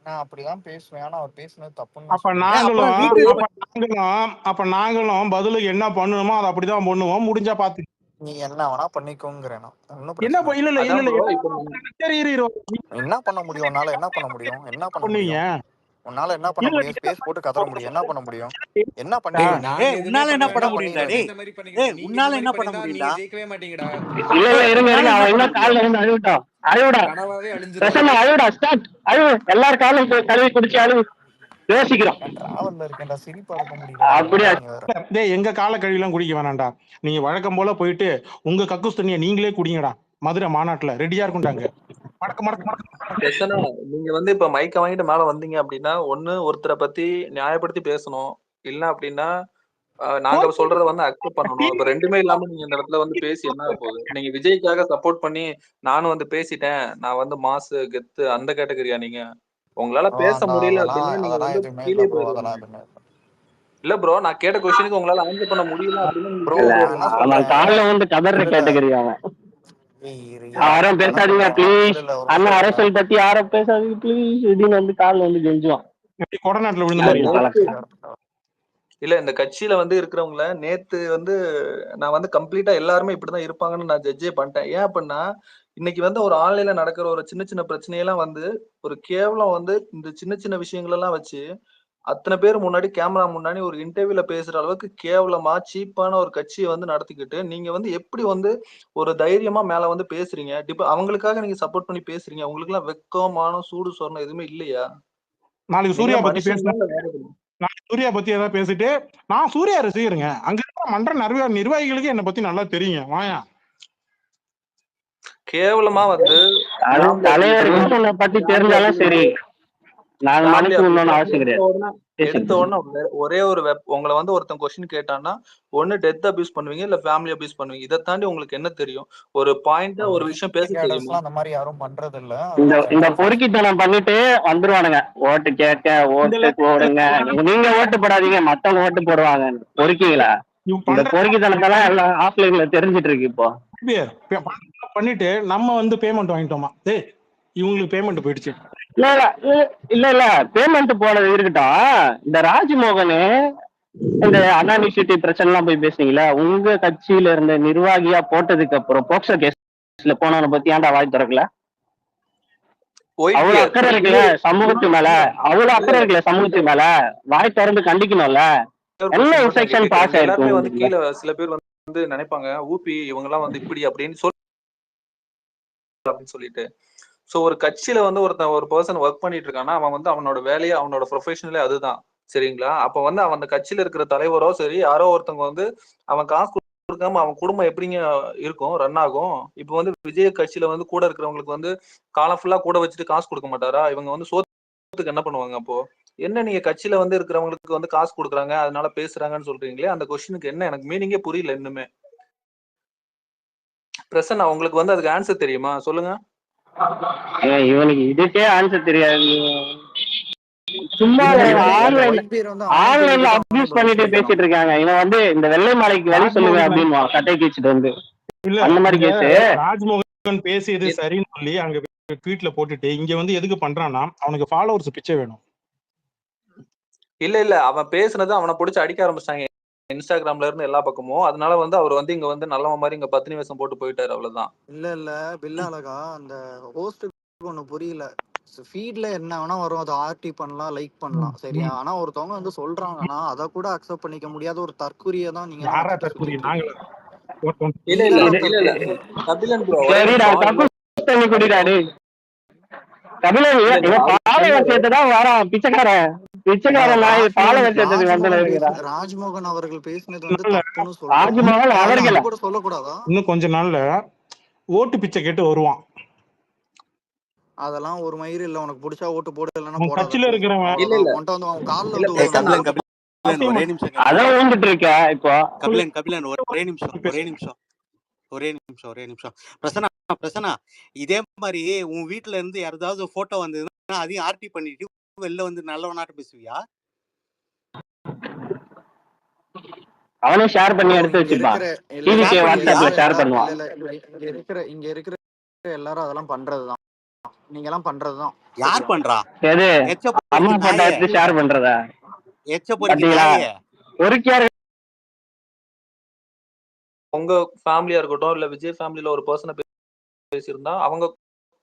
நான் அப்படிதான் பேசுவேன். ஆனா அவர் பேசுனது தப்புன்னு நான் அப்ப சொல்லிட்டேன். அப்புறம் ரீட்வீட் நாங்களும் பதிலுக்கு என்ன பண்ணணுமோ அதை அப்படிதான் பண்ணுவோம். முடிஞ்சா பாத்து நீ என்ன வேணா பண்ணிக்கோங்கிறேன் நான். ஒன்னும் என்ன பிரச்சனை இல்ல இல்லை. இல்ல இல்ல அதான் இல்ல ப்ரோ, என்ன இப்ப சரி, இரு. என்ன பண்ண முடியும் உன்னால? என்ன பண்ண முடியும்? என்ன பண்ண பண்ணுவீங்க முடியும் உன்னால? என்ன பண்ண இல்ல முடியும்? ஸ்பேஸ் போட்டு கதற முடியும். என்ன பண்ண முடியும்? என்ன டேய் பண்ணிடுவ நீ? உன்னால என்ன பண்ண என்ன முடியும்டா? பண்ணிடுவ நீ? உன்னால என்ன பண்ண முடியும்டா? இல்ல இல்ல இருங்க உன்னால இருங்க, என்ன அவன் பண்ண இன்னும் முடியும்? காலில் வந்து அழுவிட்டான். அழுவிடா பிரசன்னா, அழுவிடா, ஸ்டார்ட் அழு. எல்லாரும் காலும் கழுவி குடிச்சு அழு. யோசிக்கிறோம் நான் டிராவல்ல இருக்கேன்டா, சிரிப்பா இருக்க முடியலடா அப்படியா? நீங்க வேற. டேய், எங்க கால கழுவிலாம் குடிக்க வேணாம்டா. நீங்க வழக்கம் போல போயிட்டு உங்க கக்கூஸ் தண்ணியை நீங்களே குடிங்கடா. மதுரை மாநாட்டுல ரெடியா இருக்கும்டாங்க. மடக்கு மடக்கு மடக்கு. பிரச்சனை, நீங்க வந்து இப்ப மைக்க வாங்கிட்டு மேல வந்தீங்க அப்படின்னா ஒண்ணு ஒருத்தரை பத்தி நியாயப்படுத்தி பேசணும், இல்ல அப்படின்னா நாங்க சொல்றத வந்து அக்செப்ட் பண்ணணும். இப்ப ரெண்டுமே இல்லாம நீங்க இந்த இடத்துல வந்து பேசி என்ன ஆக போகுது? நீங்க விஜய்க்காக சப்போர்ட் பண்ணி நானும் வந்து பேசிட்டேன், நான் வந்து மாசு கெத்து அந்த கேட்டகரியா நீங்க? உங்களால பேச முடியல அப்படின்னா நீங்க அதெல்லாம் வந்து எதுவுமே இல்ல கீழே ப்ரோ. அதெல்லாம் போயிடுங்க. எதுவுமே இல்ல இல்ல ப்ரோ, நான் கேட்ட கொஸ்டினுக்கு உங்களால ஆன்சர் பண்ண முடியல அப்படின்னா நீங்க ப்ரோ. கீழே நான் என்ன போயிடுங்க. அவன் சொல்றேன், காலில் வந்து கதற இல்ல கேட்டகரி அவன். இல்ல யாரும் நான் என்ன பேசாதீங்க சொல்றேன், ப்ளீஸ், இல்ல ஒரு அண்ணன் நிமிஷம் இருங்க. அரசியல் பத்தி யாரும் பேசாதீங்க ப்ளீஸ் இப்படின்னு வந்து காலில் வந்து கெஞ்சுவான். கொடநாட்டுல விழுந்த இல்ல மாதிரியா? நேத்து இல்ல இந்த கட்சியில வந்து இருக்கிறவங்கள நேத்து வந்து நான் வந்து கம்ப்ளீட்டா எல்லாருமே இப்படிதான் இருப்பாங்கன்னு நான் ஜட்ஜே பண்ணிட்டேன். ஏன் அப்படின்னா இன்னைக்கு வந்து ஒரு ஆன்லைன்ல நடக்கிற ஒரு சின்ன சின்ன பிரச்சனையெல்லாம் வந்து ஒரு கேவலம் வந்து இந்த சின்ன சின்ன விஷயங்கள் எல்லாம் வச்சு அத்தனை பேர் முன்னாடி கேமரா முன்னாடி ஒரு இன்டர்வியூல பேசுற அளவுக்கு கேவலமா சீப்பான ஒரு கட்சியை வந்து நடத்திக்கிட்டு நீங்க வந்து எப்படி வந்து ஒரு தைரியமா மேல வந்து பேசுறீங்க? அவங்களுக்காக நீங்க சப்போர்ட் பண்ணி பேசுறீங்க. உங்களுக்கு எல்லாம் வெக்கம், மானம், சூடு சொரணம் எதுவுமே இல்லையா? நாளைக்கு நீங்க சூர்யா பத்தி மனுஷங்களா பேசுறேன். இல்ல வேற எதுவும்? நாளைக்கு சூர்யா பத்தி ஏதாவது பேசிட்டு நான் சூர்யா ரசிகருங்க, அங்க மன்ற நிர்வாகிகளுக்கு என்ன பத்தி நல்லா தெரியுங்க. வாயா கேவலமா வந்து தலைவர் பத்தி தெரிஞ்சாலும் சரி, நாங்க மனுஷன் இன்னொன்னு அவசியம் கிடையாது. எடுத்த உடனே ஒரே ஒரு உங்களை வந்து ஒருத்தன் கொஸ்டின் கேட்டான்னா ஒண்ணு டெத் அபியூஸ் பண்ணுவீங்க இல்ல ஃபேமிலி அபியூஸ் பண்ணுவீங்க. இதை தாண்டி உங்களுக்கு என்ன தெரியும்? ஒரு பாயிண்டா ஒரு விஷயம் பேச தெரியுமா? அந்த மாதிரி யாரும் பண்றது இல்ல. இந்த பொறுக்கித்தனம் பண்ணிட்டு வந்துருவானுங்க. ஓட்டு கேட்க ஓட்டு போடுங்க, நீங்க ஓட்டு போடாதீங்க மத்தவங்க ஓட்டு போடுவாங்க. பொறுக்கீங்களா? இந்த பொறுக்கித்தனத்தெல்லாம் எல்லாம் ஆஃப்லைன்ல தெரிஞ்சிட்டு இருக்கு இப்போ. பண்ணிட்டு நம்ம வந்து பேமெண்ட் வாங்கிட்டோமா, இவங்களுக்கு பேமெண்ட் போயிடுச்சு. இல்ல பேமெண்ட் போனது இருக்கட்டும். இந்த ராஜ்மோகன் இந்த அனானிசிட்டி பிரச்சனை எல்லாம் போய் பேசுனீங்களா? உங்க கட்சியில இருந்த நிர்வாகியா போட்டதுக்கு அப்புறம் போக்சோ கேஸ்ல போனவனை பத்தி ஏன்டா வாய் திறக்கல? அவ்வளவு அக்கறை இருக்குல்ல சமூகத்து மேல, அவ்வளவு அக்கறை இருக்குல்ல சமூகத்து மேல, வாய் திறந்து கண்டிக்கணும்ல. என்ன இன்ஸ்ட்ரக்ஷன் பாஸ் ஆயிருக்கு? வந்து கீழே சில பேர் வந்து நினைப்பாங்க ஊபி இவங்க எல்லாம் வந்து இப்படி அப்படின்னு சொல்லிட்டு. சோ ஒரு கட்சியில வந்து ஒரு பர்சன் ஒர்க் பண்ணிட்டு இருக்கான்னா அவன் வந்து அவனோட வேலையை அவனோட ப்ரொஃபஷனலே அதுதான். சரிங்களா? அப்ப வந்து அவன் அந்த கட்சியில இருக்கிற தலைவரோ சரி யாரோ ஒருத்தவங்க வந்து அவன் காசு கொடுக்காம அவன் குடும்பம் எப்படிங்க இருக்கும், ரன் ஆகும்? இப்ப வந்து விஜய் கட்சியில வந்து கூட இருக்கிறவங்களுக்கு வந்து காலம் ஃபுல்லா கூட வச்சுட்டு காசு கொடுக்க மாட்டாரா? இவங்க வந்து சோத்துக்கு என்ன பண்ணுவாங்க? அப்போ என்ன நீங்க கட்சியில வந்து இருக்கிறவங்களுக்கு வந்து காசு கொடுக்குறாங்க அதனால பேசுறாங்கன்னு சொல்றீங்களே, அந்த கொஸ்டினுக்கு என்ன எனக்கு மீனிங்கே புரியல இன்னுமே. பிரசன்னா உங்களுக்கு வந்து அதுக்கு ஆன்சர் தெரியுமா? சொல்லுங்க. இவனுக்கு இதுக்கே ஆன்சர் தெரியாது. சும்மா ஆன்லைன்ல அபியூஸ் பண்ணிட்டு பேசிட்டு இருக்காங்க. இவன் வந்து இந்த வெள்ளை மாலைக்கு வழி சொல்லுங்க அப்படின்னு கட்டை கீச்சிட்டு வந்து அந்த மாதிரி கேஸ். ராஜ்மோகன் பேசியது சரின்னு சொல்லி அங்க ட்வீட்ல போட்டுட்டு இங்க வந்து எதுக்கு பண்றான்னா அவனுக்கு ஃபாலோவர்ஸ் பிச்சை வேணும். இல்ல அவன் பேசுனது அவனை பிடிச்சி அடிக்க ஆரம்பிச்சாங்க இன்ஸ்டாகிராம்ல இருந்து எல்லா பக்கமும். அதனால வந்து அவர் வந்து இங்க வந்து நல்ல மாதிரி இங்க பத்தினி வேஷம் போட்டு போயிட்டாரு, அவ்வளவுதான். இல்ல பில்ல அழகா அந்த ஹோஸ்டுக்கு ஒண்ணு புரியல. ஃபீட்ல என்ன வேணா வரும், அதை ஆர்டி பண்ணலாம், லைக் பண்ணலாம், சரியா? ஆனா ஒருத்தவங்க வந்து சொல்றாங்கன்னா அதை கூட அக்செப்ட் பண்ணிக்க முடியாத ஒரு தற்குறியை தான் நீங்க கபிலன் ப்ரோ ராஜ்மோகன் அவர்கள் பேசினது வந்து தப்புன்னு சொல்றாங்க. கூட சொல்லக்கூடாதா? இன்னும் கொஞ்ச நாள்ல ஓட்டு பிச்சை கேட்டு வருவான். அதெல்லாம் ஒரு மயிறு இல்ல. உனக்கு பிடிச்சா ஓட்டு போடு, இல்லன்னா போடாத. கட்சியில இருக்கிறவன் உன்கிட்ட வந்து அவன் கால்ல வந்து ஒரே நிமிஷம் அதான் வந்துட்டு இருக்க இப்போ. கபிலன் ஒரே நிமிஷம். பிரசன்னா இதே மாதிரி உன் வீட்டுல இருந்து யாராவது போட்டோ வந்ததுன்னா அதையும் ஆர்டி பண்ணிட்டு வெளில வந்து நல்லவனாட்டு பேசுவியா? அவனே ஷேர் பண்ணி எடுத்து வச்சிருப்பான். டிவிகே வாட்ஸ்அப்ல ஷேர் பண்ணுவான். இங்க இருக்கிற எல்லாரும் அதெல்லாம் பண்றதுதான். நீங்க எல்லாம் பண்றதுதான். யார் பண்றா? எது அம்மா போட்டோ எடுத்து ஷேர் பண்றதா? உங்க ஃபேமிலியா இருக்கட்டும் இல்ல விஜய் ஃபேமிலில ஒரு பர்சனை பேசியிருந்தா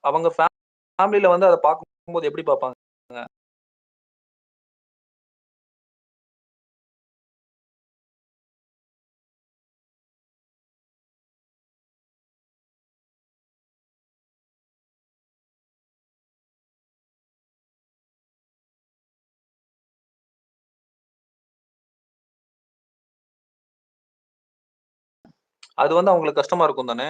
அவங்க ஃபேமிலில வந்து அதை பார்க்கும்போது எப்படி பார்ப்பாங்க? அது வந்து அவங்களுக்கு கஷ்டமா இருக்கும் தானே.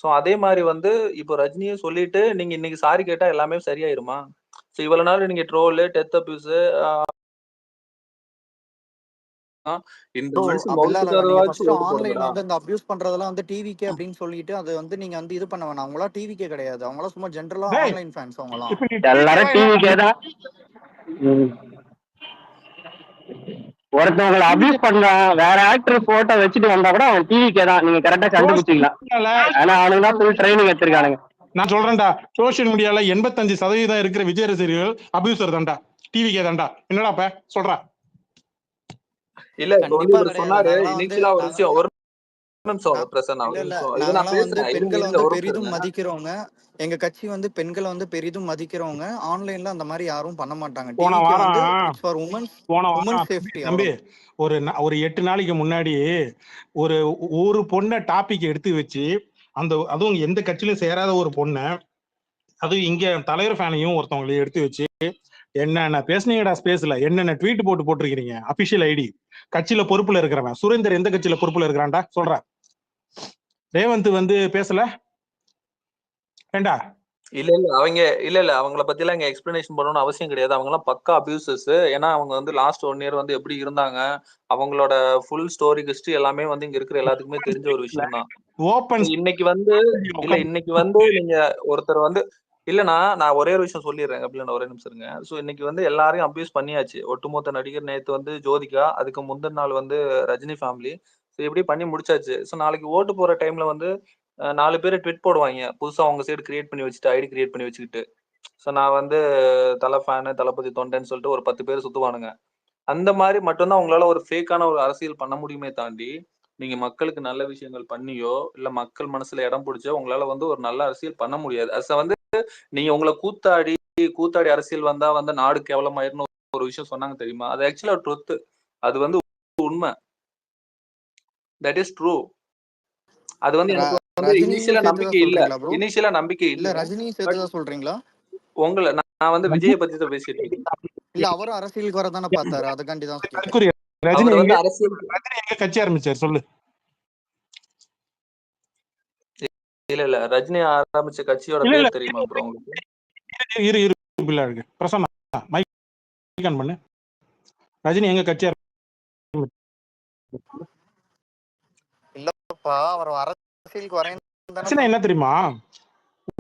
சோ அதே மாதிரி வந்து இப்போ ரஜினியும் சொல்லிட்டு நீங்க இன்னைக்கு சாரி கேட்டா எல்லாமே சரியாயிருமா? சோ இவ்வளவு நாள் நீங்க ட்ரோல், டெத் அபியூஸ் ஆன்லைன்ல வந்து இந்த அபியூஸ் பண்றதெல்லாம் வந்து டிவிகே அப்படின்னு சொல்லிட்டு அது வந்து நீங்க வந்து இது பண்ண வேணாம். அவங்களா டிவிகே கிடையாது, அவங்களா சும்மா ஜெனரலா ஆன்லைன் ஃபேன்ஸ். அவங்கலாம் எல்லாரும் டிவிகே தான். ஒருத்தவங்களை அபியூஸ் பண்றான், வேற ஆக்டர் போட்டோ வச்சுட்டு வந்தா கூட அவன் டிவிக்கே தான். நீங்க கரெக்டா கண்டுபிடிச்சிக்கலாம். ஆனா அவனுக்கு தான் ஃபுல் ட்ரைனிங் எடுத்திருக்கானுங்க. நான் சொல்றேன்டா, சோசியல் மீடியால 85% இருக்கிற விஜய் ரசிகர்கள் அபியூசர் தான்டா, டிவிக்கே தான்டா. என்னடா இப்ப சொல்ற? இல்ல சொன்னாரு இனிஷியலா ஒரு விஷயம். ஒரு பெரிதும் மதிக்கிறவங்க, எங்க கட்சி வந்து பெண்களை வந்து பெரிதும் மதிக்கிறவங்க. ஆன்லைன்ல அந்த மாதிரி யாரும் பண்ண மாட்டாங்க. ஒரு 8 நாளைக்கு முன்னாடி ஒரு பொண்ணை டாபிக் எடுத்து வச்சு அதுவும் எந்த கட்சியிலும் சேராத ஒரு பொண்ணை, அது இங்க தலைவர் ஃபேனையும் ஒருத்தவங்களையும் எடுத்து வச்சு என்னென்ன பேசுனீங்கடா ஸ்பேஸ்ல, என்னென்ன ட்வீட் போட்டிருக்கீங்க. அபிஷியல் ஐடி கட்சியில பொறுப்புல இருக்கிறவன் சுரேந்தர் எந்த கட்சியில பொறுப்புல இருக்கிறான்டா சொல்ற. ரேவந்த் வந்து பேசல ஏண்டா? இல்ல அவங்கள பத்தி எல்லாம் இங்க எக்ஸ்பிளனேஷன் பண்ணணும்னு அவசியம் கிடையாது. அவங்க எல்லாம் பக்கா அபியூசர்ஸ். ஏன்னா அவங்க வந்து லாஸ்ட் 1 இயர் வந்து எப்படி இருந்தாங்க, அவங்களோட ஃபுல் ஸ்டோரி ஹிஸ்டரி எல்லாமே வந்து இங்க இருக்கிற எல்லாத்துக்குமே தெரிஞ்ச ஒரு விஷயம் தான். ஓபன் இன்னைக்கு வந்து நீங்க ஒருத்தர் வந்து இல்லனா நான் ஒரே ஒரு விஷயம் சொல்லிடுறேன் அப்படின்னா ஒரே நிமிஷம் இருங்க. சோ இன்னைக்கு வந்து எல்லாரையும் அபியூஸ் பண்ணியாச்சு. ஒட்டுமொத்த நடிகர் நேத்து வந்து ஜோதிகா, அதுக்கு முந்தின நாள் வந்து ரஜினி ஃபேமிலி. சோ இப்படி பண்ணி முடிச்சாச்சு. சோ நாளைக்கு ஓட்டு போற டைம்ல வந்து 4 பேர் ட்வீட் போடுவாங்க. புதுசா அவங்க சைடு கிரியேட் பண்ணி வச்சுட்டு ஐடி கிரியேட் பண்ணி வச்சுக்கிட்டு. சோ நான் வந்து தல ஃபேனு, தளபதி தொண்டன் சொல்லிட்டு ஒரு 10 பேர் சுத்துவானுங்க. அந்த மாதிரி மட்டும்தான் உங்களால ஒரு ஃபேக்கான ஒரு அரசியல் பண்ண முடியுமே தாண்டி, நீங்க மக்களுக்கு நல்ல விஷயங்கள் பண்ணியோ, இல்ல மக்கள் மனசுல இடம் பிடிச்சோ உங்களால வந்து ஒரு நல்ல அரசியல் பண்ண முடியாது. வந்து நீங்க உங்களை கூத்தாடி அரசியல் வந்தா வந்து நாடு கேவலமாயிருன்னு ஒரு விஷயம் சொன்னாங்க தெரியுமா? அது ஆக்சுவலா ட்ரூத். அது வந்து உண்மை. That is true. அது வந்து எனக்கு வந்து இனிஷியலா நம்பிக்கை இல்ல. ரஜினி சேர்த்துதான் சொல்றீங்களா? உங்களை நான் வந்து விஜயை பத்தி தான் பேசிட்டு இருக்கேன். இல்ல அவரும் அரசியலுக்கு வரதானே பார்த்தாரு, அதுக்காண்டி தான் ரஜினி அவர் வந்து எங்க அரசியல் கட்சி ஆரம்பிச்சார் சொல்லு. இல்ல ரஜினி ஆரம்பிச்ச கட்சியோட பேர் தெரியுமா ப்ரோ உங்களுக்கு? இரு பிள்ளை இருக்கு பிரசன்னா மைக் ஆன் பண்ணு. ரஜினி எங்க கட்சி இல்லப்பா, அவர் அரசியலுக்கு வரேன் என்ன தெரியுமா?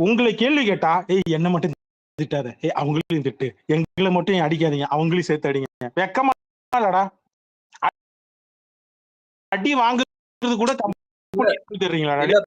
உங்களை கேள்வி கேட்டா என்ன மட்டும் திட்டாத, அவங்களையும் திட்டு, எங்களை மட்டும் அடிக்காதீங்க, அவங்களையும் சேர்த்து அடிங்க. வெக்கமா இல்லடா? அடி வாங்குறது கூட தெரியுங்களா?